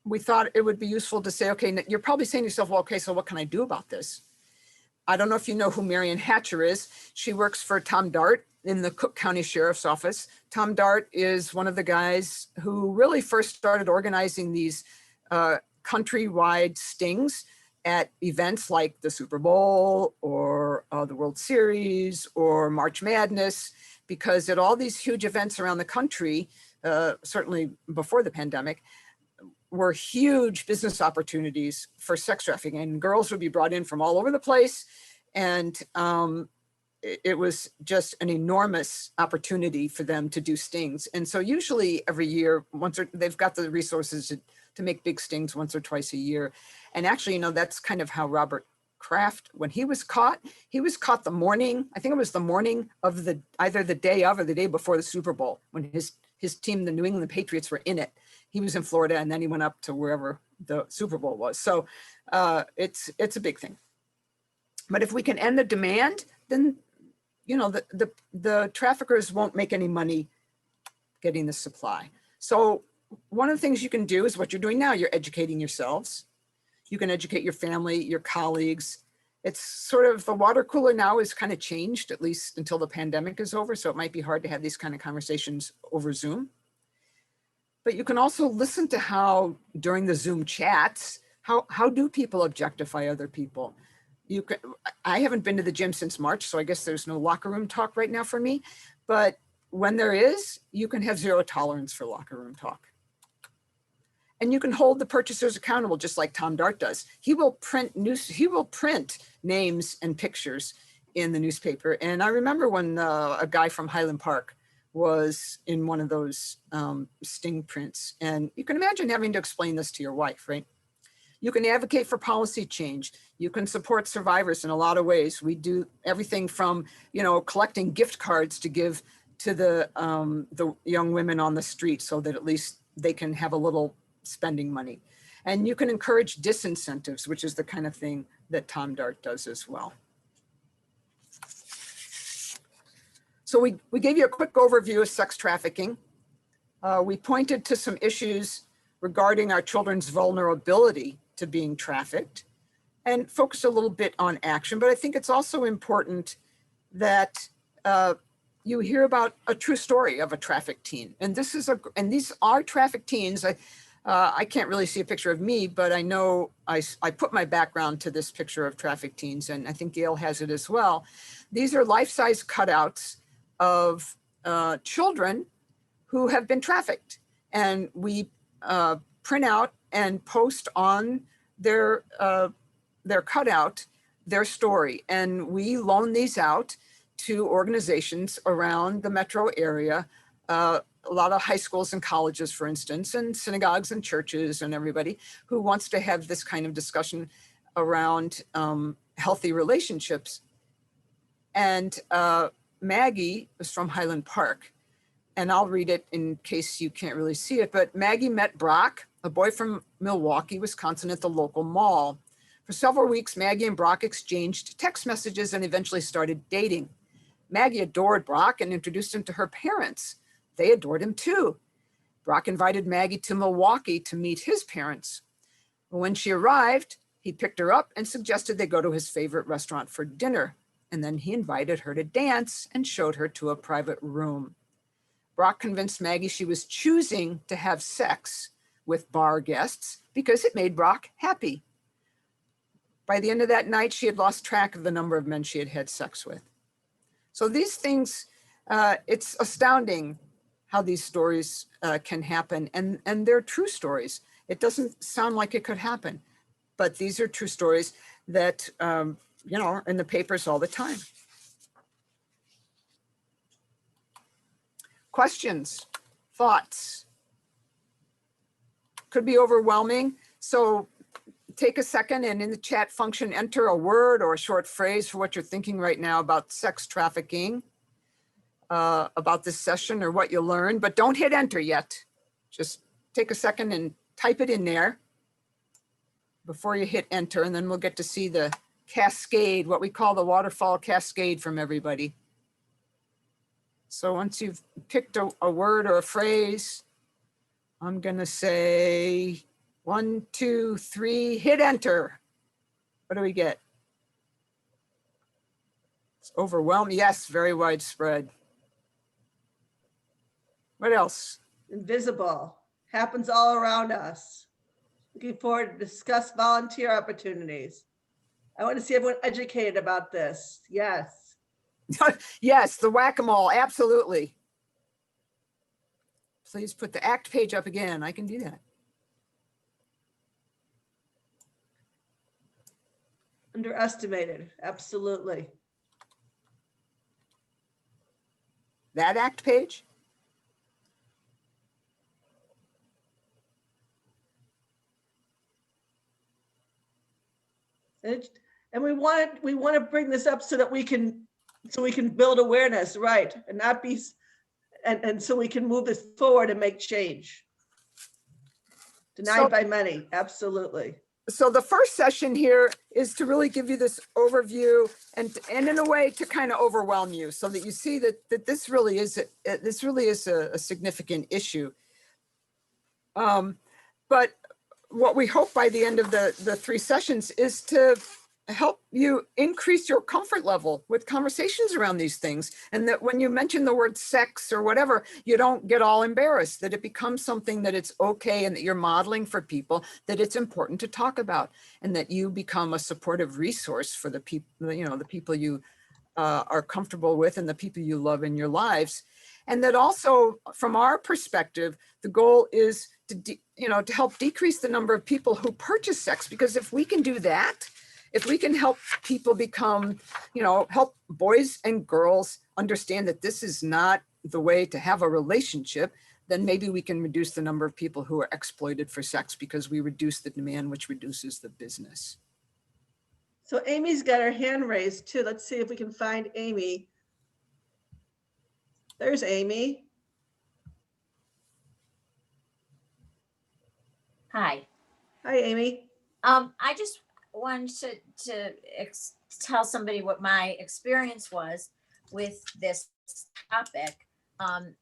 We thought it would be useful to say, okay, you're probably saying to yourself, well, okay, so what can I do about this? I don't know if you know who Marion Hatcher is. She works for Tom Dart in the Cook County Sheriff's Office. Tom Dart is one of the guys who really first started organizing these countrywide stings at events like the Super Bowl or the World Series or March Madness, because at all these huge events around the country, certainly before the pandemic, were huge business opportunities for sex trafficking, and girls would be brought in from all over the place. And it was just an enormous opportunity for them to do stings. And so usually every year, they've got the resources to make big stings once or twice a year. And actually, that's kind of how Robert Kraft, when he was caught the morning, I think it was the morning of either the day of or the day before the Super Bowl, when his team, the New England Patriots, were in it. He was in Florida, and then he went up to wherever the Super Bowl was. So it's a big thing. But if we can end the demand, then the traffickers won't make any money getting the supply. So one of the things you can do is what you're doing now. You're educating yourselves. You can educate your family, your colleagues. It's sort of, the water cooler now is kind of changed, at least until the pandemic is over. So it might be hard to have these kind of conversations over Zoom. But you can also listen to how, during the Zoom chats, how do people objectify other people? I haven't been to the gym since March, so I guess there's no locker room talk right now for me. But when there is, you can have zero tolerance for locker room talk. And you can hold the purchasers accountable, just like Tom Dart does. He will print names and pictures in the newspaper. And I remember when a guy from Highland Park was in one of those sting prints. And you can imagine having to explain this to your wife, right? You can advocate for policy change. You can support survivors in a lot of ways. We do everything from, collecting gift cards to give to the young women on the street so that at least they can have a little spending money. And you can encourage disincentives, which is the kind of thing that Tom Dart does as well. So we gave you a quick overview of sex trafficking. We pointed to some issues regarding our children's vulnerability to being trafficked and focused a little bit on action. But I think it's also important that you hear about a true story of a trafficked teen. And these are trafficked teens. I can't really see a picture of me, but I know I put my background to this picture of trafficked teens, and I think Gayle has it as well. These are life-size cutouts of children who have been trafficked. And we print out and post on their cutout their story. And we loan these out to organizations around the metro area, a lot of high schools and colleges, for instance, and synagogues and churches and everybody who wants to have this kind of discussion around healthy relationships. And Maggie was from Highland Park. And I'll read it in case you can't really see it, but Maggie met Brock, a boy from Milwaukee, Wisconsin, at the local mall. For several weeks, Maggie and Brock exchanged text messages and eventually started dating. Maggie adored Brock and introduced him to her parents. They adored him too. Brock invited Maggie to Milwaukee to meet his parents. When she arrived, he picked her up and suggested they go to his favorite restaurant for dinner. And then he invited her to dance and showed her to a private room. Brock convinced Maggie she was choosing to have sex with bar guests because it made Brock happy. By the end of that night, she had lost track of the number of men she had had sex with. So these things, it's astounding how these stories can happen, and they're true stories. It doesn't sound like it could happen, but these are true stories that, are in the papers all the time. Questions, thoughts? Could be overwhelming. So take a second and in the chat function, enter a word or a short phrase for what you're thinking right now about sex trafficking, about this session or what you learned, but don't hit enter yet. Just take a second and type it in there before you hit enter, and then we'll get to see the cascade, what we call the waterfall cascade from everybody. So once you've picked a word or a phrase, I'm gonna say 1, 2, 3, hit enter. What do we get? It's overwhelming. Yes, very widespread. What else? Invisible, happens all around us. Looking forward to discuss volunteer opportunities. I want to see everyone educated about this. Yes. Yes, the whack-a-mole, absolutely. Please put the ACT page up again. I can do that. Underestimated, absolutely. That ACT page? And we want to bring this up so that we can build awareness, right? And not be, and so we can move this forward and make change. Denied by many, absolutely. So the first session here is to really give you this overview and in a way to kind of overwhelm you so that you see that this really is a significant issue. But what we hope by the end of the 3 sessions is to help you increase your comfort level with conversations around these things. And that when you mention the word sex or whatever, you don't get all embarrassed, that it becomes something that it's okay and that you're modeling for people, that it's important to talk about, and that you become a supportive resource for the people, the people you are comfortable with and the people you love in your lives. And that also from our perspective, the goal is to help decrease the number of people who purchase sex, because if we can do that, if we can help people become, help boys and girls understand that this is not the way to have a relationship, then maybe we can reduce the number of people who are exploited for sex, because we reduce the demand, which reduces the business. So Amy's got her hand raised too. Let's see if we can find Amy. There's Amy. Hi. Hi, Amy. I just wanted to tell somebody what my experience was with this topic.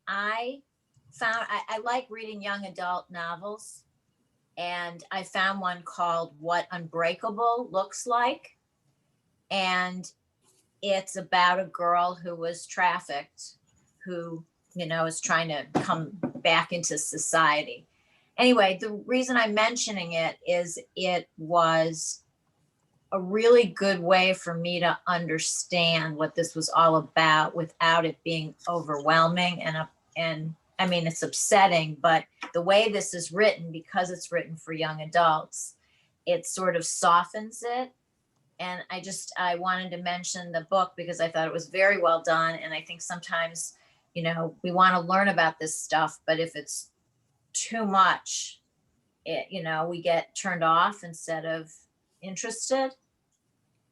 I found, I like reading young adult novels, and I found one called What Unbreakable Looks Like. And it's about a girl who was trafficked, who, is trying to come back into society. Anyway, the reason I'm mentioning it is it was a really good way for me to understand what this was all about without it being overwhelming. And I mean, it's upsetting, but the way this is written, because it's written for young adults, it sort of softens it. And I wanted to mention the book because I thought it was very well done. And I think sometimes, we want to learn about this stuff, but if it's too much, we get turned off instead of interested.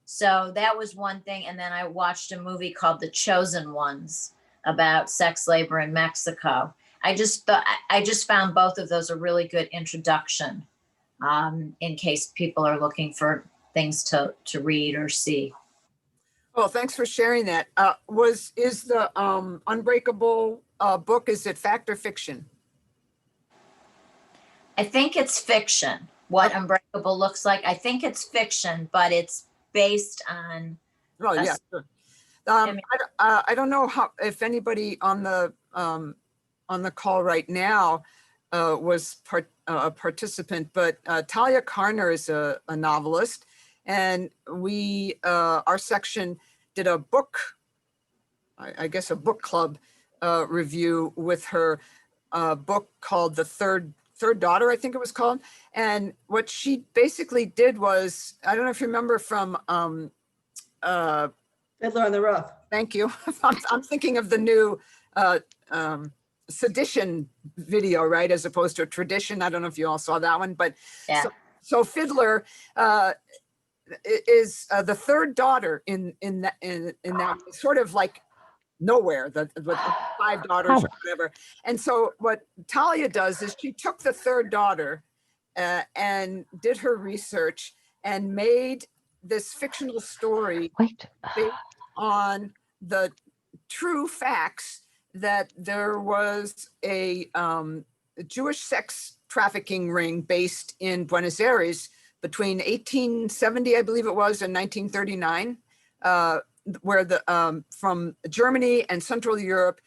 So that was one thing. And then I watched a movie called The Chosen Ones about sex labor in Mexico. I just found both of those a really good introduction, in case people are looking for things to read or see. Well, thanks for sharing that. Is the Unbreakable book, is it fact or fiction? I think it's fiction. What Unbreakable Looks Like. I think it's fiction, but it's based on. Oh, yeah. Sure. I don't know if anybody on the call right now was a participant, but Talia Karner is a novelist, and our section did a book, I guess a book club review with her book called The Third Daughter, I think it was called. And what she basically did was, I don't know if you remember from Fiddler on the Roof. Thank you. I'm thinking of the new sedition video, right? As opposed to a tradition. I don't know if you all saw that one, but Yeah. So Fiddler is the third daughter in that sort of like nowhere, with 5 daughters or whatever. And so what Talia does is she took the third daughter and did her research and made this fictional story based on the true facts that there was a Jewish sex trafficking ring based in Buenos Aires between 1870, I believe it was, and 1939, where from Germany and Central Europe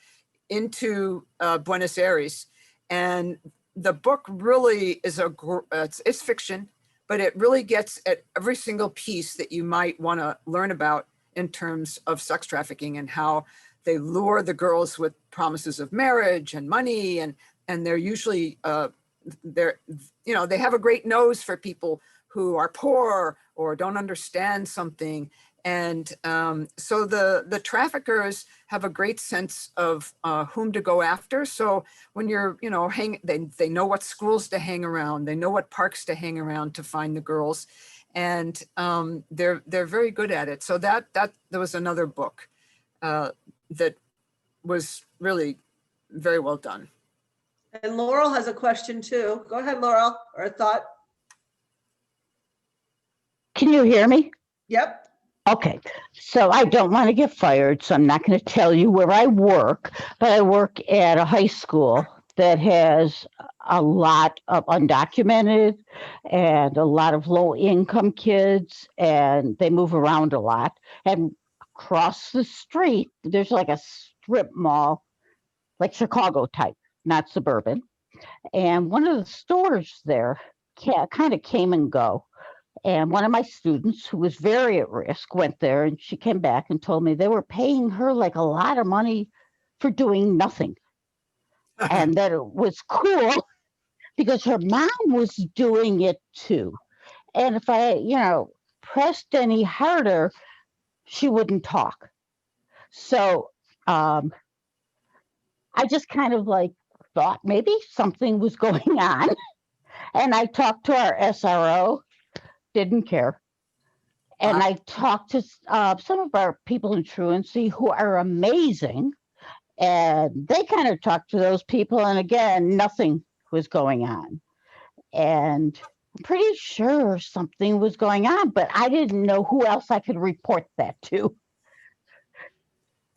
into Buenos Aires. And the book really is it's fiction, but it really gets at every single piece that you might want to learn about in terms of sex trafficking and how they lure the girls with promises of marriage and money, and they're usually they have a great nose for people who are poor or don't understand something. And so the traffickers have a great sense of whom to go after. So when you're, they know what schools to hang around, they know what parks to hang around to find the girls, and they're very good at it. So there was another book that was really very well done. And Laurel has a question too. Go ahead, Laurel, or a thought. Can you hear me? Yep. Okay, so I don't want to get fired, so I'm not going to tell you where I work, but I work at a high school that has a lot of undocumented and a lot of low-income kids, and they move around a lot. And across the street, there's like a strip mall, like Chicago type, not suburban. And one of the stores there kind of came and go. And one of my students, who was very at risk, went there, and she came back and told me they were paying her like a lot of money for doing nothing. And that it was cool because her mom was doing it too. And if I, pressed any harder, she wouldn't talk. So I just kind of like thought maybe something was going on. And I talked to our SRO, didn't care. And I talked to some of our people in truancy who are amazing. And they kind of talked to those people. And again, nothing was going on. And I'm pretty sure something was going on, but I didn't know who else I could report that to.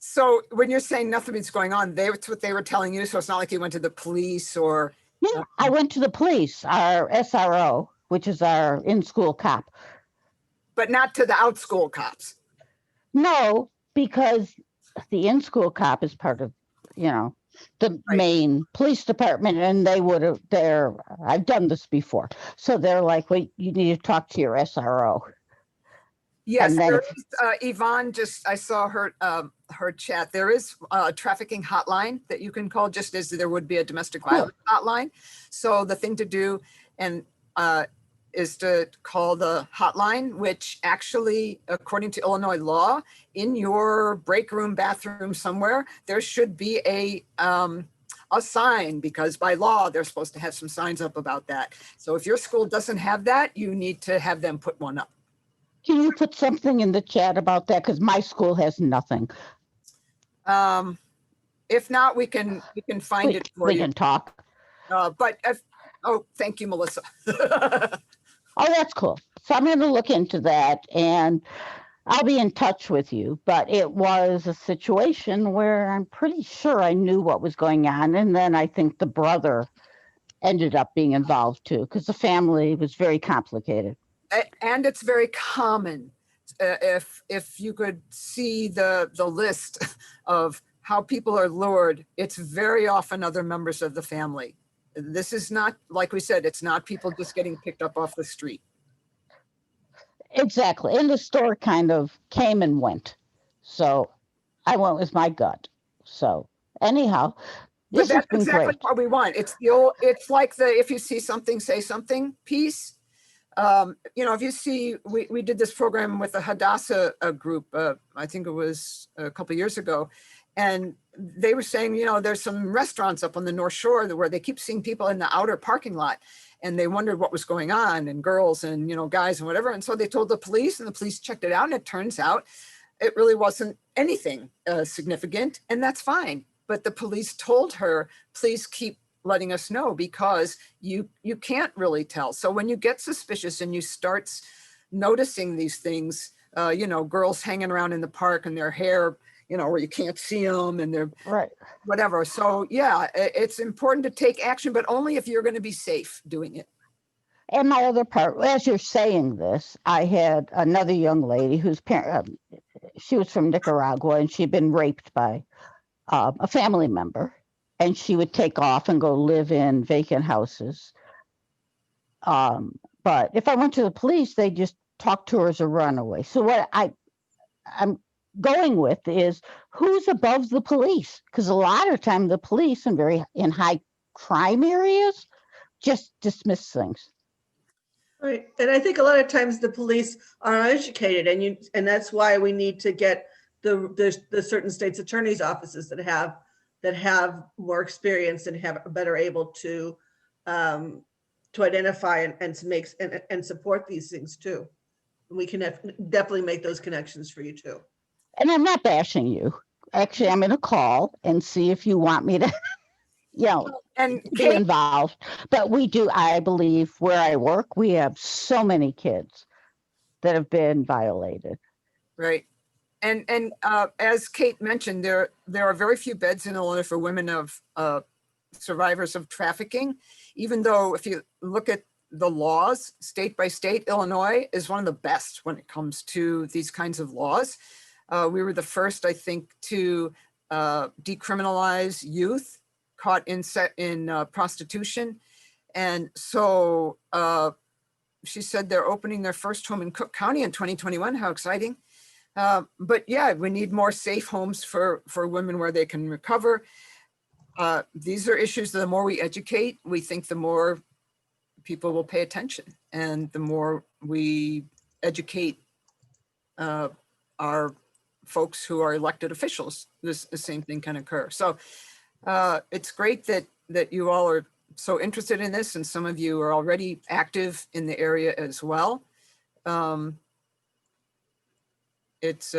So when you're saying nothing's going on, that's what they were telling you. So it's not like you went to the police or. Yeah, I went to the police, our SRO, which is our in-school cop. But not to the out school cops. No, because the in-school cop is part of, the Right. main police department, and they would have, I've done this before. So they're like, wait, you need to talk to your SRO. Yes, And then there is, Yvonne, I saw her chat. There is a trafficking hotline that you can call, just as there would be a domestic violence hotline. So the thing to do is to call the hotline, which actually, according to Illinois law, in your break room, bathroom somewhere, there should be a sign, because by law, they're supposed to have some signs up about that. So if your school doesn't have that, you need to have them put one up. can you put something in the chat about that? Because my school has nothing. If not, we can find it for We you. can talk. Thank you, Melissa. Oh, that's cool. So I'm going to look into that, and I'll be in touch with you. But it was a situation where I'm pretty sure I knew what was going on. And then I think the brother ended up being involved too, because the family was very complicated. And it's very common. If you could see the list of how people are lured, it's very often other members of the family. This is not, like we said, it's not people just getting picked up off the street. Exactly. And the store kind of came and went. So I went with my gut. So anyhow, But this has that's been exactly great. what we want. It's like the if you see something, say something piece. If you see, we did this program with the Hadassah group, I think it was a couple of years ago, and they were saying, there's some restaurants up on the North Shore where they keep seeing people in the outer parking lot, and they wondered what was going on, and girls and, guys and whatever. And so they told the police, and the police checked it out, and it turns out it really wasn't anything significant, and that's fine. But the police told her, please keep letting us know, because you can't really tell. So when you get suspicious and you start noticing these things, girls hanging around in the park and their hair, where you can't see them and they're Right. whatever. So yeah, it's important to take action, but only if you're going to be safe doing it. And my other part, as you're saying this, I had another young lady whose parent, she was from Nicaragua, and she'd been raped by a family member, and she would take off and go live in vacant houses. But if I went to the police, they just talk to her as a runaway. So what I'm going with is, who's above the police? Because a lot of time the police in high crime areas just dismiss things. Right. And I think a lot of times the police are uneducated, and that's why we need to get the certain states attorneys offices that have more experience and have better able to identify and to make and support these things too. We can definitely make those connections for you too. And I'm not bashing you. Actually, I'm going to call and see if you want me to, And be involved. But we do, I believe, where I work, we have so many kids that have been violated. Right. And as Kate mentioned, there are very few beds in Illinois for women of survivors of trafficking, even though if you look at the laws state by state, Illinois is one of the best when it comes to these kinds of laws. We were the first, I think, to decriminalize youth caught in prostitution. And so she said they're opening their first home in Cook County in 2021. How exciting. But yeah, we need more safe homes for women where they can recover. These are issues that the more we educate, we think the more people will pay attention, and the more we educate our folks who are elected officials, the same thing can occur. So it's great that you all are so interested in this, and some of you are already active in the area as well. It's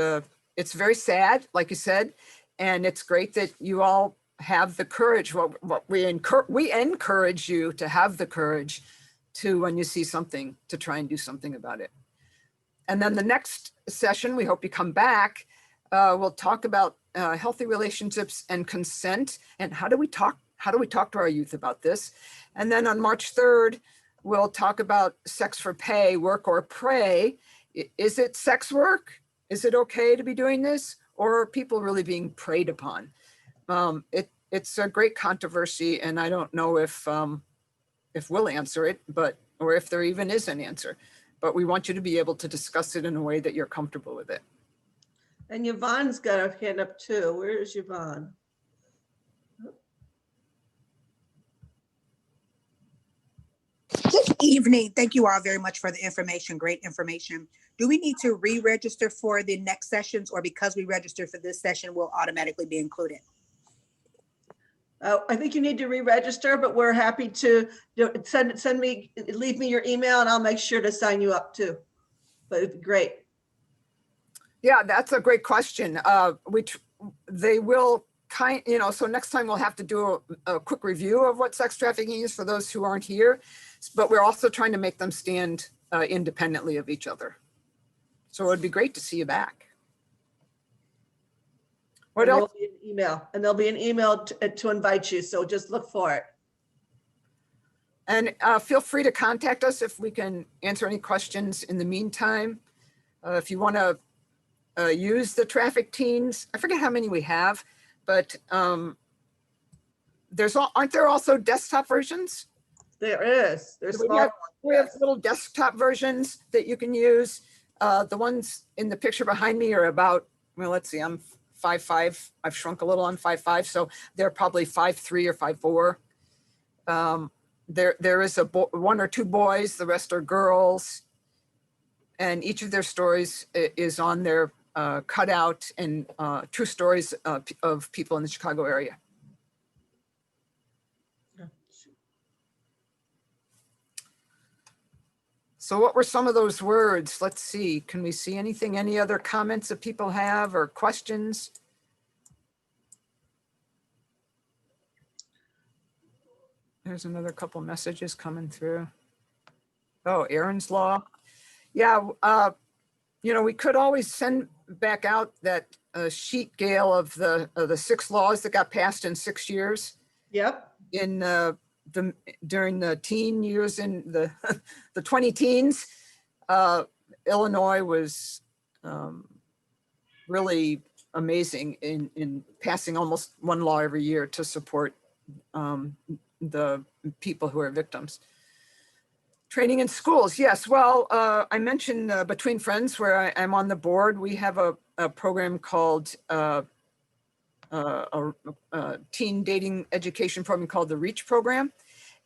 very sad, like you said, and it's great that you all have the courage. What we encourage you to have the courage to, when you see something, to try and do something about it. And then the next session, we hope you come back. We'll talk about healthy relationships and consent, and how do we talk to our youth about this? And then on March 3rd, we'll talk about sex for pay, work or pray. Is it sex work? Is it okay to be doing this? Or are people really being preyed upon? It's a great controversy, and I don't know if we'll answer it, or if there even is an answer. But we want you to be able to discuss it in a way that you're comfortable with it. And Yvonne's got her hand up too. Where is Yvonne? Good evening. Thank you all very much for the information. Great information. Do we need to re-register for the next sessions, or because we registered for this session, will automatically be included? I think you need to re-register, but we're happy to leave me your email and I'll make sure to sign you up too. But it'd be great. Yeah, that's a great question. They will so next time we'll have to do a quick review of what sex trafficking is for those who aren't here, but we're also trying to make them stand independently of each other. So it'd be great to see you back. What else? There'll be an email to invite you. So just look for it. And feel free to contact us if we can answer any questions in the meantime. If you want to use the Traffic Teens, I forget how many we have, but aren't there also desktop versions? There is. We have little desktop versions that you can use. The ones in the picture behind me are about, well, let's see, I'm 5'5". I've shrunk a little. I'm 5'5", so they're probably 5'3" or 5'4". There is one or two boys, the rest are girls, and each of their stories is on their cutout, and true stories of people in the Chicago area. So what were some of those words? Let's see. Can we see anything? Any other comments that people have or questions? There's another couple messages coming through. Oh, Aaron's Law. Yeah, we could always send back out that sheet, Gayle, of the 6 laws that got passed in 6 years. Yep. During the teen years, in the 20 teens, Illinois was really amazing in passing almost one law every year to support the people who are victims. Training in schools, yes. Well, I mentioned Between Friends, where I'm on the board. We have a program called a teen dating education program called the REACH program.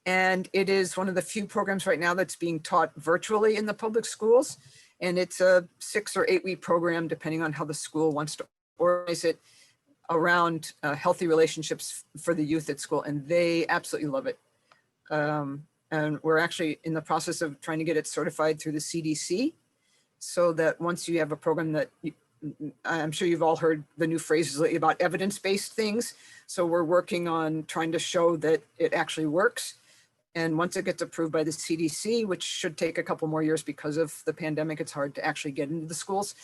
And it is one of the few programs right now that's being taught virtually in the public schools. And it's a 6 or 8 week program, depending on how the school wants to organize it, around healthy relationships for the youth at school. And they absolutely love it. And we're actually in the process of trying to get it certified through the CDC, so that once you have a program that I'm sure you've all heard the new phrases lately about evidence-based things. So we're working on trying to show that it actually works. And once it gets approved by the CDC, which should take a couple more years because of the pandemic, it's hard to actually get into the schools.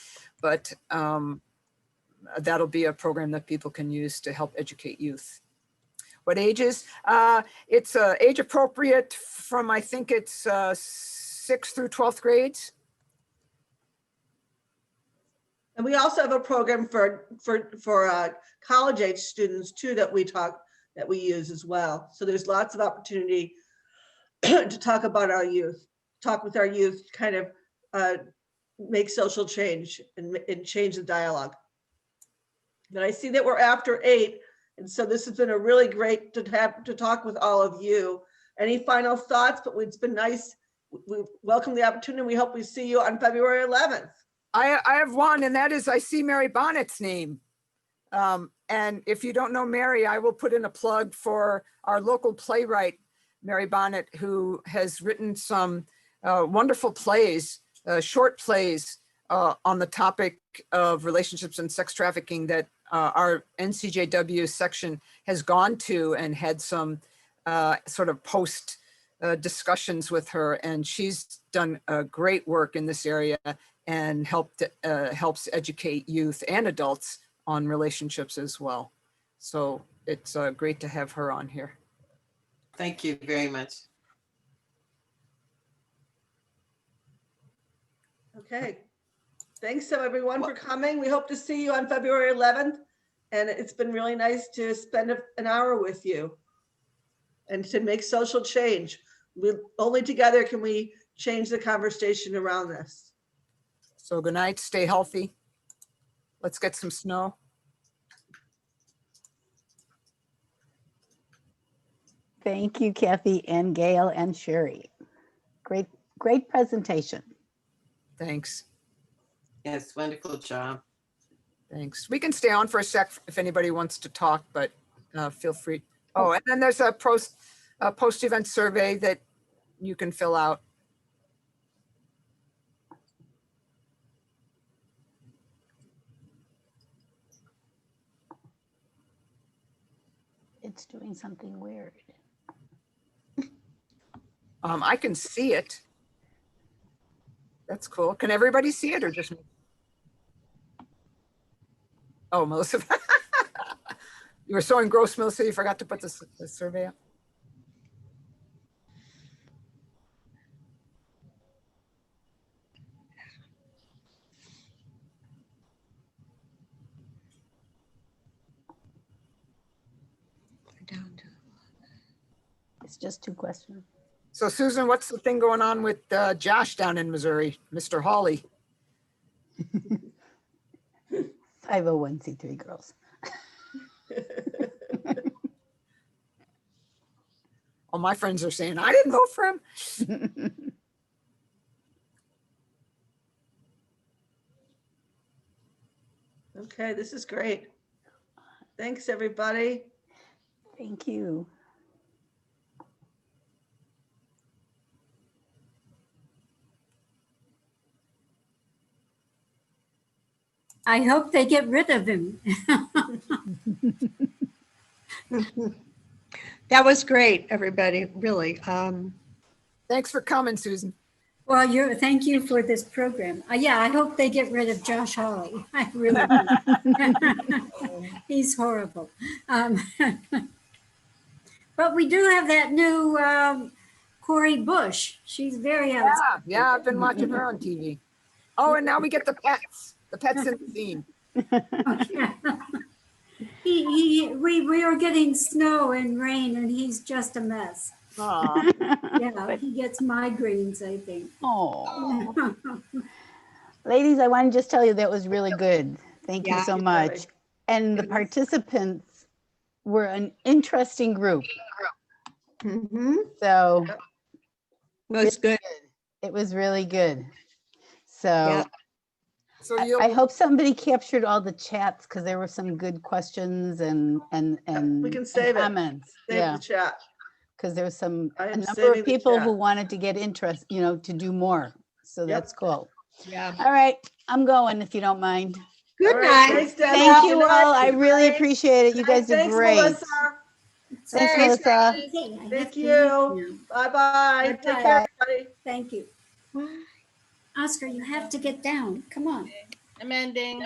But that'll be a program that people can use to help educate youth. What ages? It's age appropriate from, I think it's 6th through 12th grades. And we also have a program for college age students too that we use as well. So there's lots of opportunity to talk about our youth, talk with our youth, kind of make social change and change the dialogue. But I see that we're after 8. And so this has been a really great to talk with all of you. Any final thoughts? But it's been nice. We welcome the opportunity. We hope we see you on February 11th. I have one, and that is I see Mary Bonnet's name. And if you don't know Mary, I will put in a plug for our local playwright, Mary Bonnet, who has written some wonderful plays, short plays on the topic of relationships and sex trafficking that our NCJW section has gone to and had some sort of post discussions with her. And she's done great work in this area. and helps educate youth and adults on relationships as well. So it's great to have her on here. Thank you very much. Okay. Thanks so everyone for coming. We hope to see you on February 11th. And it's been really nice to spend an hour with you and to make social change. Only together can we change the conversation around this. So good night, stay healthy. Let's get some snow. Thank you, Cathy and Gayle and Sherry. Great presentation. Thanks. Yes, wonderful job. Thanks. We can stay on for a sec if anybody wants to talk, but feel free. Oh, and then there's a post-event survey that you can fill out. It's doing something weird. I can see it. That's cool. Can everybody see it or just me? Oh, Melissa. You were so engrossed, Melissa, you forgot to put the survey up. It's just 2 questions. So Susan, what's the thing going on with Josh down in Missouri, Mr. Hawley? 501c3 girls. All my friends are saying, I didn't vote for him. Okay, this is great. Thanks, everybody. Thank you. I hope they get rid of him. That was great, everybody, really. Thanks for coming, Susan. Well, thank you for this program. Yeah, I hope they get rid of Josh Hawley. I really do. He's horrible. But we do have that new Cori Bush. She's very outspoken. Yeah, I've been watching her on TV. Oh, and now we get the pets in the scene. We are getting snow and rain, and he's just a mess. Yeah, he gets migraines, I think. Oh, ladies, I want to just tell you that was really good. Thank you so much. And the participants were an interesting group. So Was good. it was really good. So So I hope somebody captured all the chats because there were some good questions and We can save it. comments. Save the chat. Because there was a number saving of the people chat. who wanted to get interest, to do more. So that's cool. Yeah. All right, I'm going if you don't mind. Good All right, night. thanks, Debbie. Thank you Good night. all. I really Bye. appreciate it. You guys are Thanks, great. Melissa. Thanks, Melissa. Thank you. Bye-bye. Take care, everybody. Thank you. Oscar, you have to get down. Come on. I'm ending.